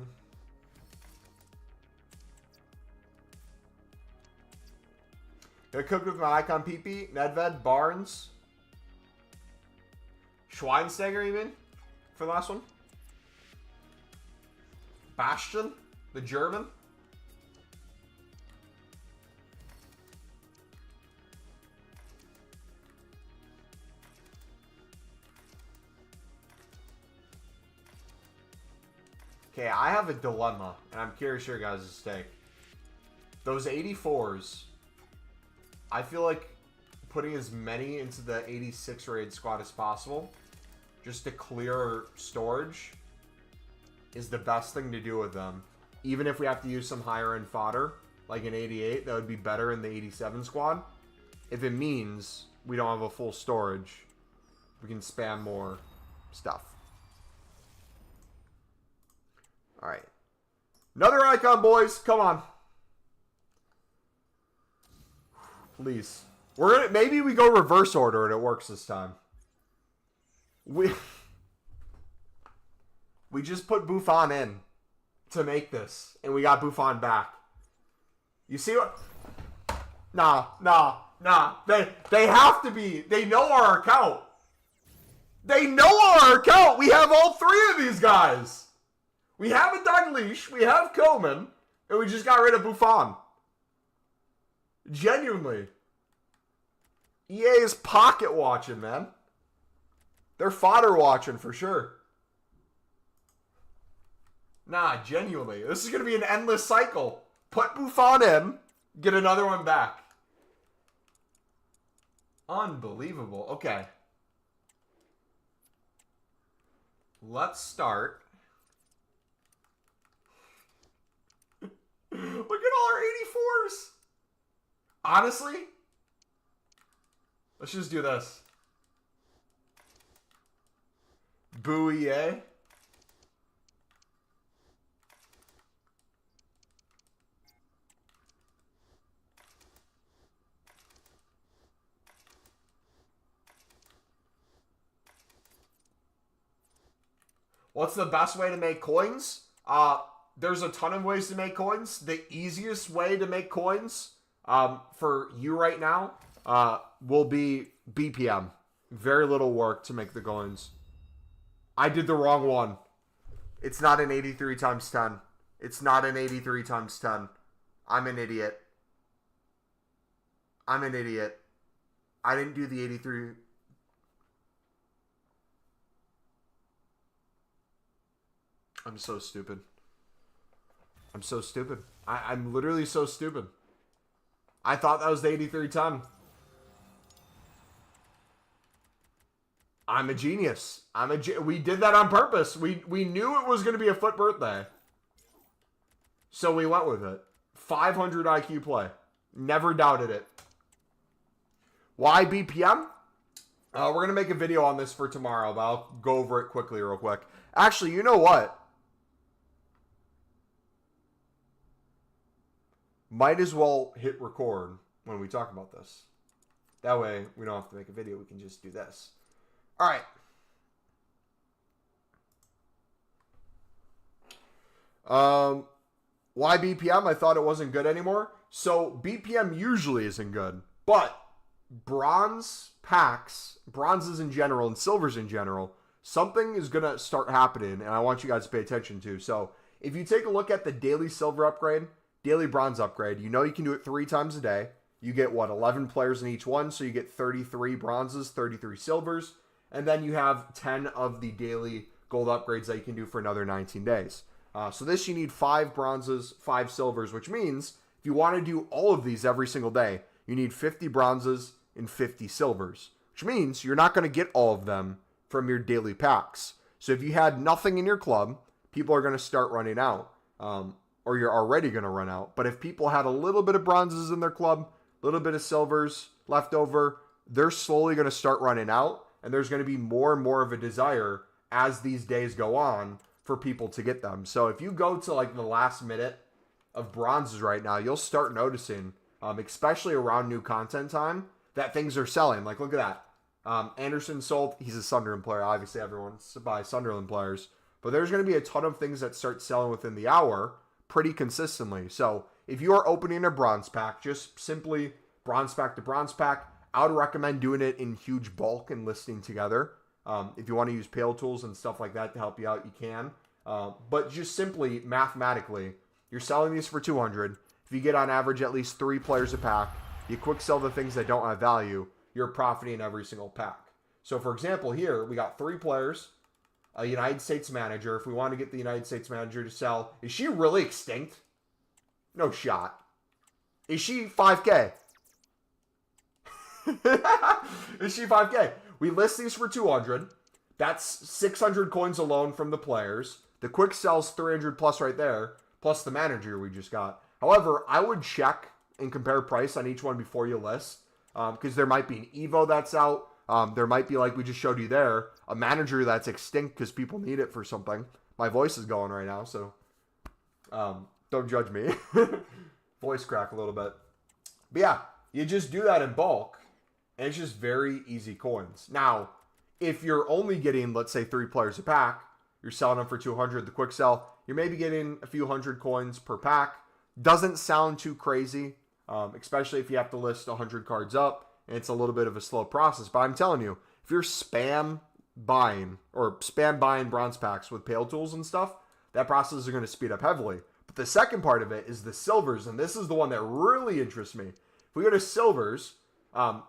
Speaker 1: Gonna cook with my icon PP, Nedved, Barnes. Schweinsteiger, you mean? For the last one? Bastian, the German. Okay, I have a dilemma, and I'm curious your guys' take. Those 84s, I feel like putting as many into the 86 rated squad as possible, just to clear storage, is the best thing to do with them. Even if we have to use some higher end fodder, like an 88, that would be better in the 87 squad. If it means we don't have a full storage, we can spam more stuff. Alright. Another icon, boys. Come on. Please. We're gonna, maybe we go reverse order and it works this time. We just put Buffon in to make this, and we got Buffon back. You see what? Nah. They have to be. They know our account. They know our account. We have all three of these guys. We have a Dalglish, we have Koeman, and we just got rid of Buffon. Genuinely. EA is pocket watching, man. They're fodder watching for sure. Nah, genuinely. This is going to be an endless cycle. Put Buffon in, get another one back. Unbelievable. Okay. Let's start. Look at all our 84s. Honestly, let's just do this. Boo EA. What's the best way to make coins? There's a ton of ways to make coins. The easiest way to make coins for you right now will be BPM. Very little work to make the coins. I did the wrong one. It's not an 83 times 10. It's not an 83 times 10. I'm an idiot. I'm an idiot. I didn't do the 83. I'm so stupid. I'm so stupid. I'm literally so stupid. I thought that was the 83-10. I'm a genius. We did that on purpose. We knew it was going to be a FUT birthday. So we went with it. 500 IQ play. Never doubted it. Why BPM? We're going to make a video on this for tomorrow, but I'll go over it quickly real quick. Actually, you know what? Might as well hit record when we talk about this. That way, we don't have to make a video. We can just do this. All right. Why BPM? I thought it wasn't good anymore. So BPM usually isn't good, but bronze packs, bronzes in general and silvers in general, something is going to start happening, and I want you guys to pay attention to. So if you take a look at the daily silver upgrade, daily bronze upgrade, you know you can do it 3 times a day. You get, 11 players in each one, so you get 33 bronzes, 33 silvers, and then you have 10 of the daily gold upgrades that you can do for another 19 days. So this, you need 5 bronzes, 5 silvers, which means if you want to do all of these every single day, you need 50 bronzes and 50 silvers, which means you're not going to get all of them from your daily packs. So if you had nothing in your club, people are going to start running out, or you're already going to run out. But if people had a little bit of bronzes in their club, a little bit of silvers left over, they're slowly going to start running out, and there's going to be more and more of a desire as these days go on for people to get them. So if you go to like the last minute of bronzes right now, you'll start noticing, especially around new content time, that things are selling. Like, look at that. Anderson sold. He's a Sunderland player. Obviously, everyone's buy Sunderland players. But there's going to be a ton of things that start selling within the hour pretty consistently. So if you are opening a bronze pack, just simply bronze pack to bronze pack, I would recommend doing it in huge bulk and listing together. If you want to use Pale Tools and stuff like that to help you out, you can. But just simply, mathematically, you're selling these for 200. If you get on average at least 3 players a pack, you quick sell the things that don't have value, you're profiting every single pack. So for example, here, we got 3 players, a United States manager. If we want to get the United States manager to sell, is she really extinct? No shot. Is she 5K? Is she 5K? We list these for 200. That's 600 coins alone from the players. The quick sells 300 plus right there, plus the manager we just got. However, I would check and compare price on each one before you list, because there might be an Evo that's out. There might be, like we just showed you there, a manager that's extinct because people need it for something. My voice is going right now, so don't judge me. Voice crack a little bit. But yeah, you just do that in bulk, and it's just very easy coins. Now, if you're only getting, let's say, 3 players a pack, you're selling them for 200, the quick sell, you're maybe getting a few hundred coins per pack. Doesn't sound too crazy, especially if you have to list 100 cards up, and it's a little bit of a slow process. But I'm telling you, if you're spam buying bronze packs with Pale Tools and stuff, that process is going to speed up heavily. But the second part of it is the silvers, and this is the one that really interests me. If we go to silvers,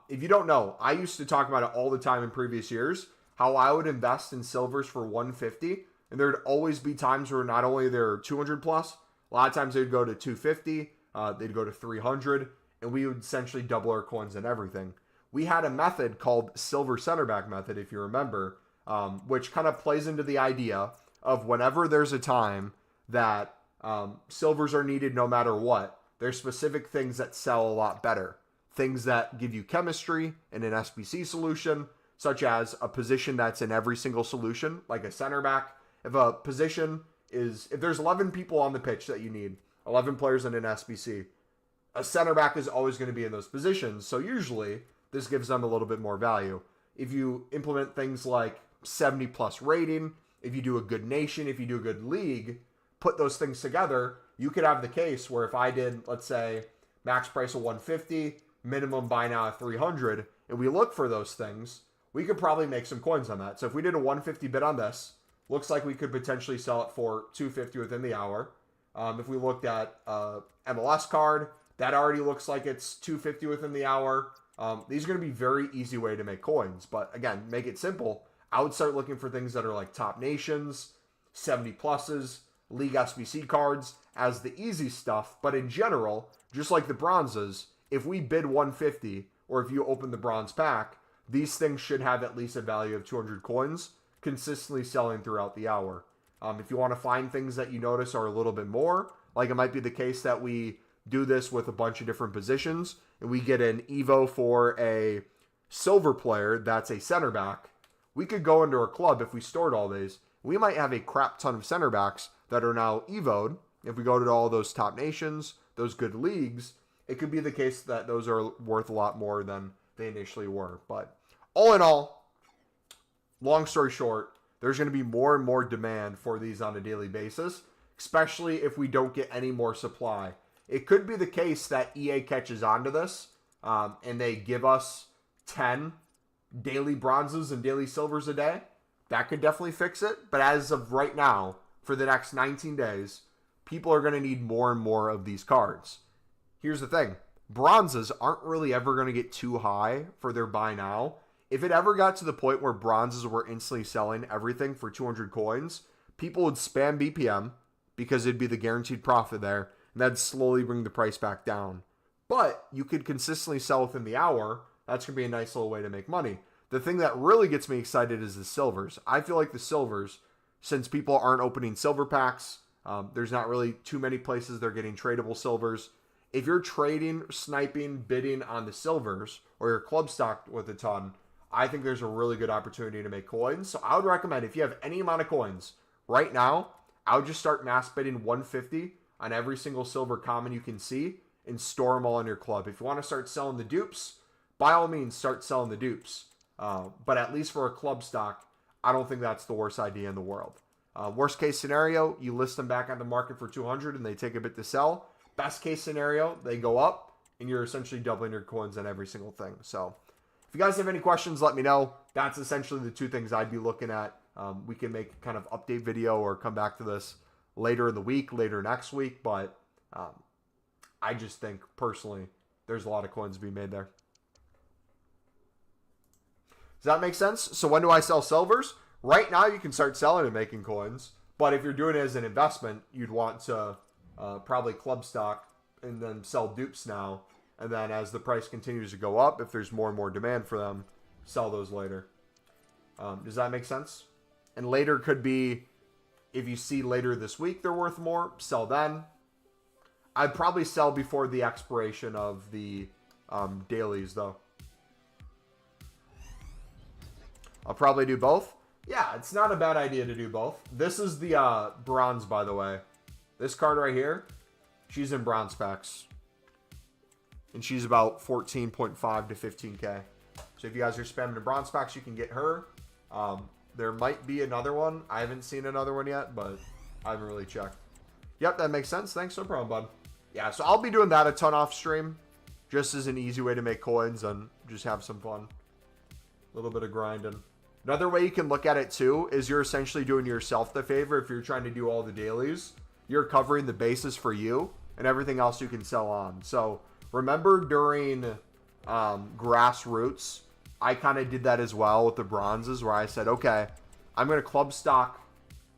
Speaker 1: if you don't know, I used to talk about it all the time in previous years, how I would invest in silvers for 150, and there'd always be times where not only they're 200 plus, a lot of times they'd go to 250, they'd go to 300, and we would essentially double our coins and everything. We had a method called silver center back method, if you remember, which kind of plays into the idea of whenever there's a time that silvers are needed no matter what, there's specific things that sell a lot better. Things that give you chemistry in an SBC solution, such as a position that's in every single solution, like a center back. If a position is, if there's 11 people on the pitch that you need, 11 players in an SBC, a center back is always going to be in those positions. So usually this gives them a little bit more value. If you implement things like 70 plus rating, if you do a good nation, if you do a good league, put those things together, you could have the case where if I did, let's say, max price of 150, minimum buy now at 300, and we look for those things, we could probably make some coins on that. So if we did a 150 bid on this, looks like we could potentially sell it for 250 within the hour. If we looked at MLS card, that already looks like it's 250 within the hour. These are going to be very easy way to make coins. But again, make it simple. I would start looking for things that are like top nations, 70 pluses, league SBC cards as the easy stuff. But in general, just like the bronzes, if we bid 150 or if you open the bronze pack, these things should have at least a value of 200 coins consistently selling throughout the hour. If you want to find things that you notice are a little bit more, Like it might be the case that we do this with a bunch of different positions and we get an Evo for a silver player that's a center back. We could go into our club if we stored all these. We might have a crap ton of center backs that are now Evo'd. If we go to all those top nations, those good leagues, it could be the case that those are worth a lot more than they initially were. But all in all, long story short, there's going to be more and more demand for these on a daily basis, especially if we don't get any more supply. It could be the case that EA catches on to this and they give us 10 daily bronzes and daily silvers a day. That could definitely fix it. But as of right now, for the next 19 days, people are going to need more and more of these cards. Here's the thing. Bronzes aren't really ever going to get too high for their buy now. If it ever got to the point where bronzes were instantly selling everything for 200 coins, people would spam BPM because it'd be the guaranteed profit there, and that'd slowly bring the price back down. But you could consistently sell within the hour. That's going to be a nice little way to make money. The thing that really gets me excited is the silvers. I feel like the silvers, since people aren't opening silver packs, there's not really too many places they're getting tradable silvers. If you're trading, sniping, bidding on the silvers, or you're club stocked with a ton, I think there's a really good opportunity to make coins. So I would recommend, if you have any amount of coins right now, I would just start mass bidding 150 on every single silver common you can see and store them all in your club. If you want to start selling the dupes, by all means, start selling the dupes. But at least for a club stock, I don't think that's the worst idea in the world. Worst case scenario, you list them back on the market for 200 and they take a bit to sell. Best case scenario, they go up and you're essentially doubling your coins on every single thing. So if you guys have any questions, let me know. That's essentially the two things I'd be looking at. We can make kind of update video or come back to this later in the week, later next week. But I just think personally, there's a lot of coins to be made there. Does that make sense? So when do I sell silvers? Right now, you can start selling and making coins. But if you're doing it as an investment, you'd want to probably club stock and then sell dupes now. And then as the price continues to go up, if there's more and more demand for them, sell those later. Does that make sense? And later could be, if you see later this week they're worth more, sell then. I'd probably sell before the expiration of the dailies, though. I'll probably do both. Yeah, it's not a bad idea to do both. This is the bronze, by the way. This card right here, she's in bronze packs. And she's about 14.5 to 15K. So if you guys are spamming the bronze packs, you can get her. There might be another one. I haven't seen another one yet, but I haven't really checked. Yep, that makes sense. Thanks, no problem, bud. Yeah, so I'll be doing that a ton off stream. Just as an easy way to make coins and just have some fun. A little bit of grinding. Another way you can look at it too is you're essentially doing yourself the favor if you're trying to do all the dailies. You're covering the bases for you and everything else you can sell on. So remember during grassroots, I kind of did that as well with the bronzes where I said, okay, I'm going to club stock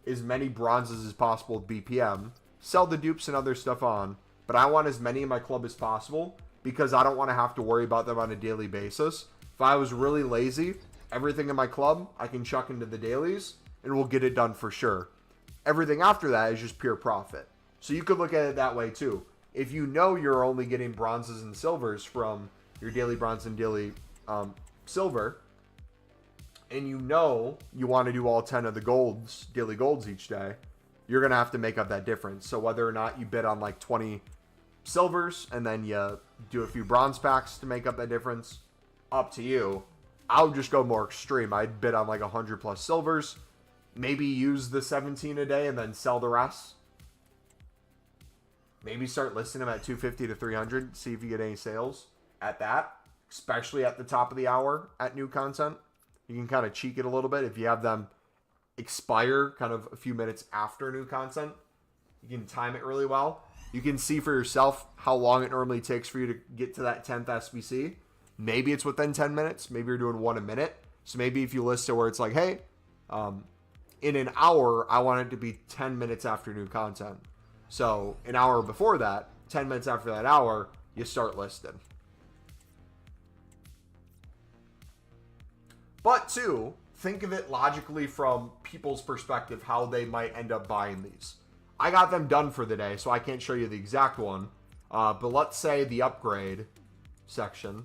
Speaker 1: as many bronzes as possible with BPM, sell the dupes and other stuff on, but I want as many in my club as possible because I don't want to have to worry about them on a daily basis. If I was really lazy, everything in my club, I can chuck into the dailies and we'll get it done for sure. Everything after that is just pure profit. So you could look at it that way too. If you know you're only getting bronzes and silvers from your daily bronze and daily silver, and you know you want to do all 10 of the golds, daily golds each day, you're going to have to make up that difference. So whether or not you bid on like 20 silvers and then you do a few bronze packs to make up that difference, up to you. I would just go more extreme. I'd bid on like 100 plus silvers, maybe use the 17 a day and then sell the rest. Maybe start listing them at 250 to 300, see if you get any sales at that, especially at the top of the hour at new content. You can kind of cheek it a little bit. If you have them expire kind of a few minutes after new content, you can time it really well. You can see for yourself how long it normally takes for you to get to that 10th SBC. Maybe it's within 10 minutes. Maybe you're doing one a minute. So maybe if you list it where it's like, hey, in an hour, I want it to be 10 minutes after new content. So an hour before that, 10 minutes after that hour, you start listing. But two, think of it logically from people's perspective, how they might end up buying these. I got them done for the day, so I can't show you the exact one. But let's say the upgrade section.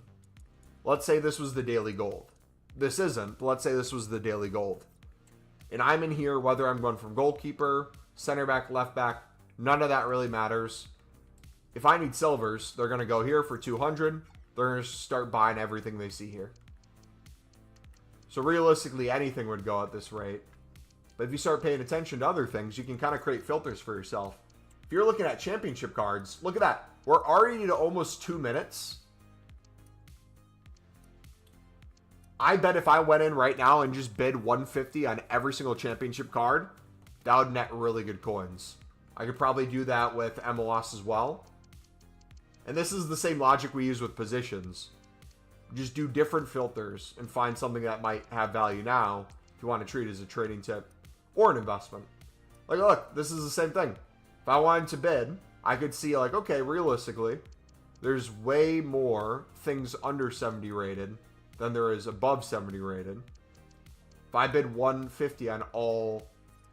Speaker 1: Let's say this was the daily gold. This isn't, but let's say this was the daily gold. And I'm in here, whether I'm going from goalkeeper, center back, left back, none of that really matters. If I need silvers, they're going to go here for 200. They're going to start buying everything they see here. So realistically, anything would go at this rate. But if you start paying attention to other things, you can kind of create filters for yourself. If you're looking at championship cards, look at that. We're already to almost 2 minutes. I bet if I went in right now and just bid 150 on every single championship card, that would net really good coins. I could probably do that with MLS as well. And this is the same logic we use with positions. Just do different filters and find something that might have value now if you want to treat it as a trading tip or an investment. Like, look, this is the same thing. If I wanted to bid, I could see, like, okay, realistically, there's way more things under 70 rated than there is above 70 rated. If I bid 150 on all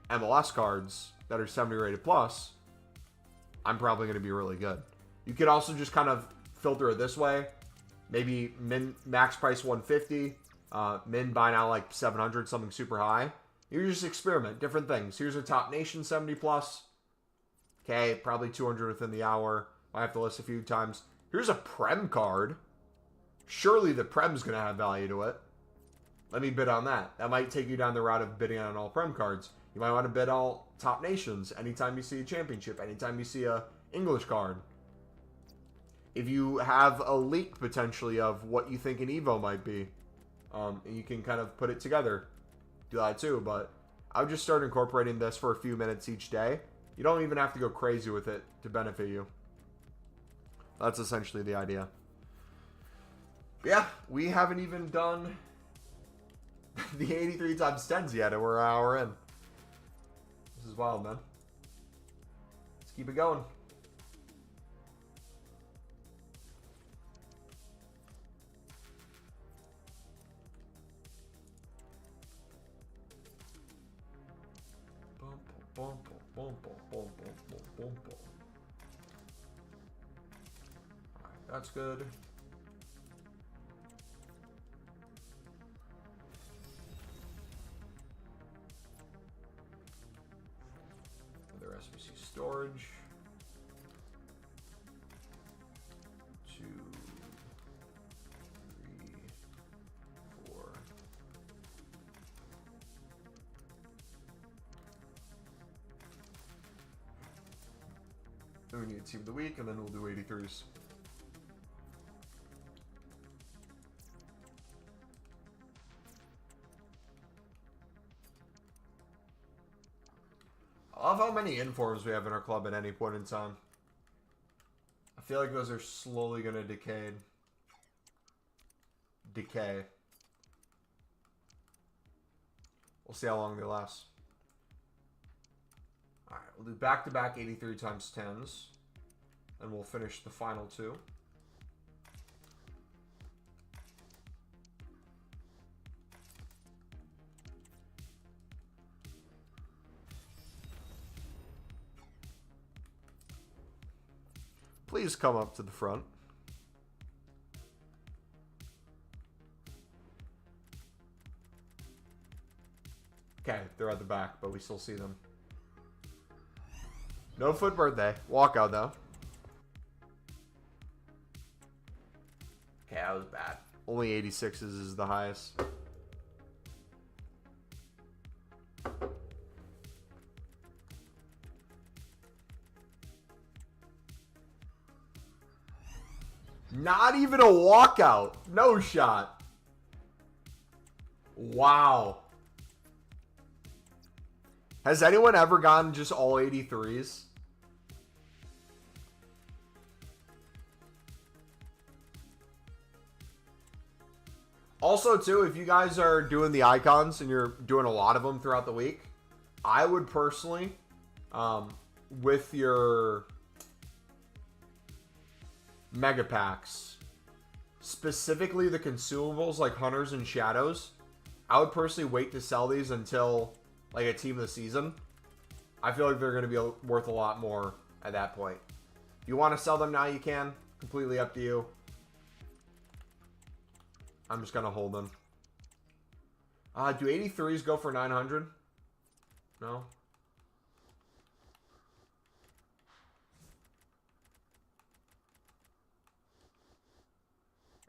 Speaker 1: MLS cards that are 70 rated plus, I'm probably going to be really good. You could also just kind of filter it this way. Maybe max price 150, min buy now like 700, something super high. You just experiment, different things. Here's a top nation 70 plus. Okay, probably 200 within the hour. I have to list a few times. Here's a Prem card. Surely the Prem's going to have value to it. Let me bid on that. That might take you down the route of bidding on all Prem cards. You might want to bid all top nations anytime you see a championship, anytime you see a English card. If you have a leak potentially of what you think an Evo might be, you can kind of put it together. Do that too, but I would just start incorporating this for a few minutes each day. You don't even have to go crazy with it to benefit you. That's essentially the idea. But yeah, we haven't even done the 83 times 10s yet, and we're an hour in. This is wild, man. Let's keep it going. Alright, that's good. The rest we see storage. 2, 3, 4. Then we need team of the week, and then we'll do 83s. I love how many informs we have in our club at any point in time. I feel like those are slowly going to decay. We'll see how long they last. Alright, we'll do back-to-back 83 times 10s. And we'll finish the final two. Please come up to the front. Okay, they're at the back, but we still see them. No FUT birthday. Walkout, though. Okay, that was bad. Only 86s is the highest. Not even a walkout. No shot. Wow. Has anyone ever gotten just all 83s? Also, too, if you guys are doing the icons and you're doing a lot of them throughout the week, I would personally, with your mega packs, specifically the consumables like Hunters and Shadows, I would personally wait to sell these until like a team of the season. I feel like they're going to be worth a lot more at that point. If you want to sell them now, you can. Completely up to you. I'm just going to hold them. Do 83s go for 900? No.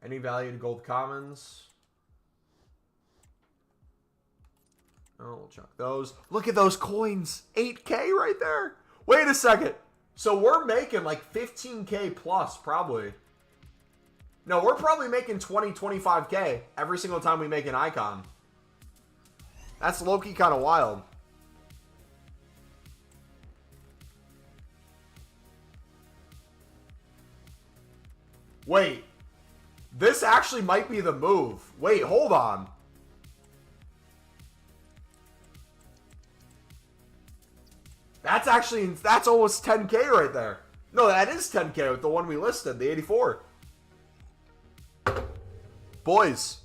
Speaker 1: Any value to gold commons? Oh, we'll chuck those. Look at those coins. 8K right there. Wait a second. So we're making like 15K plus probably. No, we're probably making 20, 25K every single time we make an icon. That's low-key kind of wild. Wait. This actually might be the move. Wait, hold on. That's almost 10K right there. No, that is 10K with the one we listed, the 84. Boys.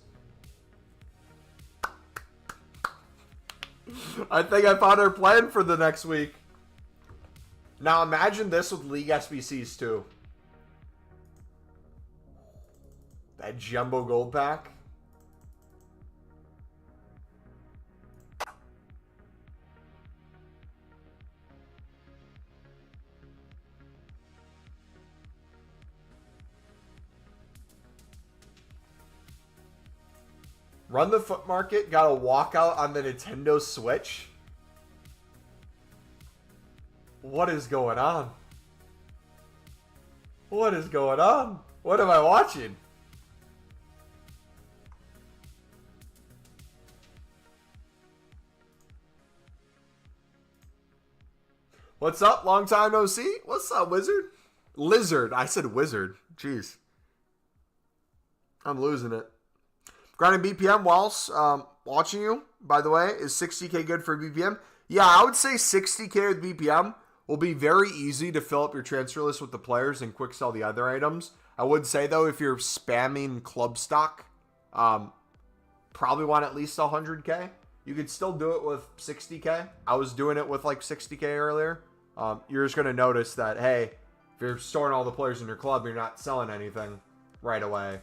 Speaker 1: I think I found our plan for the next week. Now imagine this with League SBCs too. That jumbo gold pack. Run the FUT market, got a walkout on the Nintendo Switch. What is going on? What is going on? What am I watching? What's up? Long time no see. What's up, wizard? Lizard. I said wizard. Jeez. I'm losing it. Grinding BPM whilst watching you, by the way, is 60K good for BPM? Yeah, I would say 60K with BPM will be very easy to fill up your transfer list with the players and quick sell the other items. I would say, though, if you're spamming club stock, probably want at least 100K. You could still do it with 60K. I was doing it with like 60K earlier. You're just going to notice that, hey, if you're storing all the players in your club, you're not selling anything right away.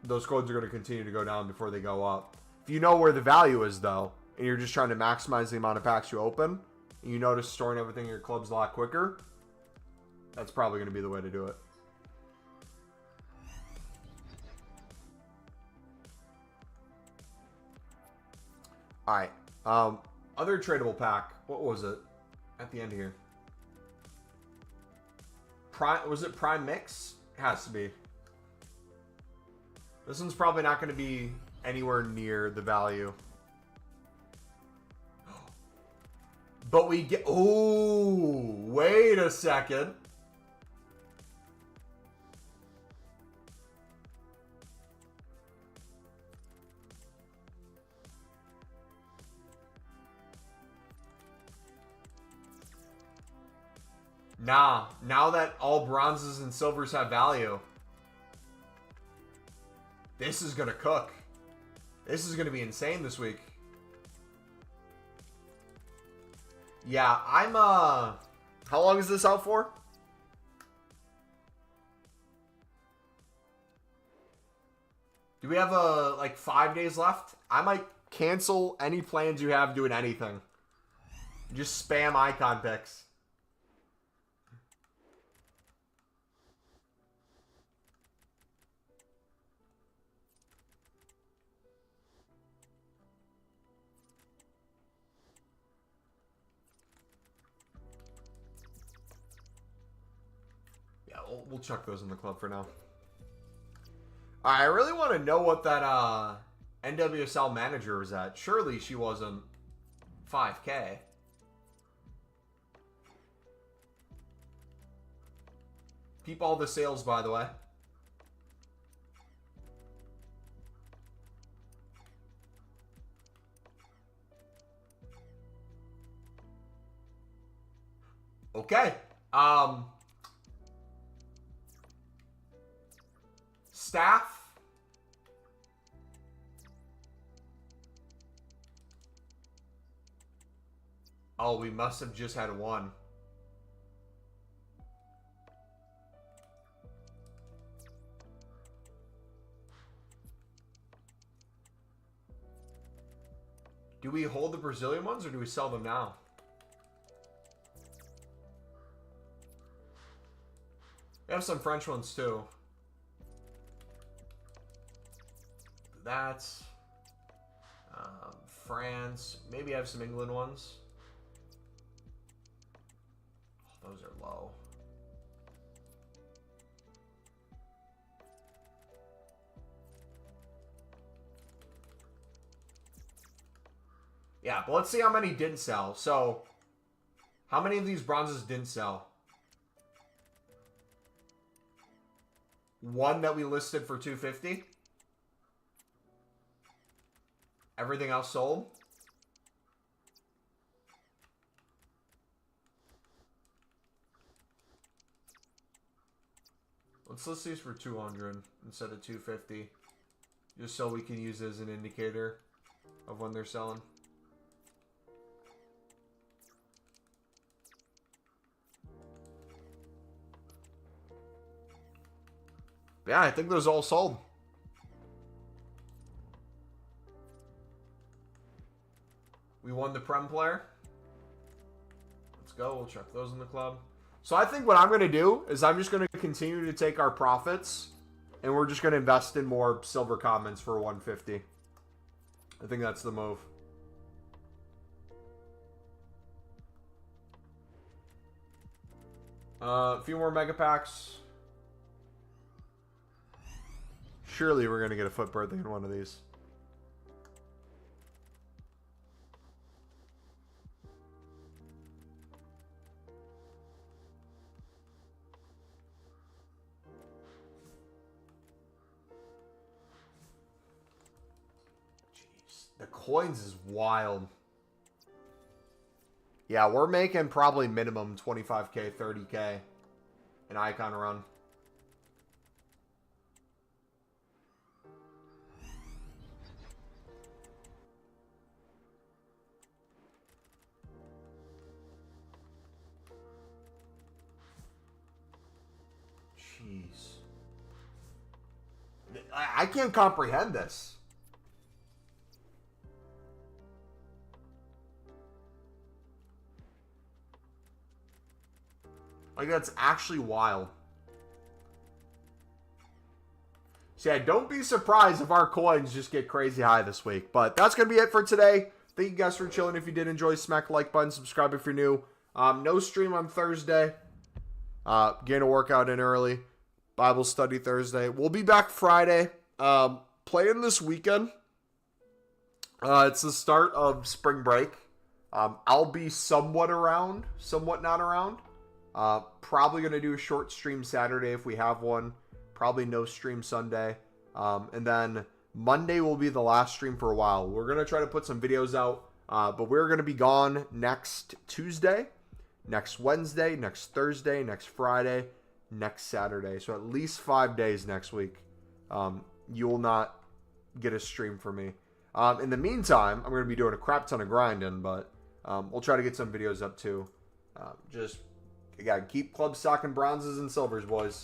Speaker 1: Those codes are going to continue to go down before they go up. If you know where the value is, though, and you're just trying to maximize the amount of packs you open, and you notice storing everything in your club's a lot quicker, that's probably going to be the way to do it. All right. Other tradable pack. What was it at the end here? Prime, was it Prime Mix? It has to be. This one's probably not going to be anywhere near the value. But we get... Oh, wait a second. Nah, now that all bronzes and silvers have value, this is going to cook. This is going to be insane this week. Yeah, I'm, how long is this out for? Do we have, like 5 days left? I might cancel any plans you have doing anything. Just spam icon picks. We'll chuck those in the club for now. I really want to know what that NWSL manager was at. Surely she wasn't 5K. Peep all the sales, by the way. Okay. Staff. Oh, we must have just had one. Do we hold the Brazilian ones or do we sell them now? We have some French ones too. That's France. Maybe I have some England ones. Oh, those are low. Yeah, but let's see how many didn't sell. So, how many of these bronzes didn't sell? One that we listed for $250. Everything else sold. Let's list these for 200 instead of 250, just so we can use it as an indicator of when they're selling. Yeah, I think those all sold. We won the Prem player. Let's go. We'll check those in the club. So I think what I'm going to do is I'm just going to continue to take our profits, and we're just going to invest in more silver commons for 150. I think that's the move. A few more mega packs. Surely we're going to get a FUT birthday in one of these. Jeez, the coins is wild. Yeah, we're making probably minimum 25K, 30K an icon run. Jeez. I can't comprehend this. Like, that's actually wild. So yeah, don't be surprised if our coins just get crazy high this week. But that's going to be it for today. Thank you guys for chilling. If you did enjoy, smack the like button, subscribe if you're new. No stream on Thursday. Getting a workout in early. Bible study Thursday. We'll be back Friday. Playing this weekend. It's the start of spring break. I'll be somewhat around, somewhat not around. Probably going to do a short stream Saturday if we have one. Probably no stream Sunday. And then Monday will be the last stream for a while. We're going to try to put some videos out. But we're going to be gone next Tuesday, next Wednesday, next Thursday, next Friday, next Saturday. So at least 5 days next week. You will not get a stream from me. In the meantime, I'm going to be doing a crap ton of grinding, but we'll try to get some videos up too. Just, again, keep club stocking bronzes and silvers, boys.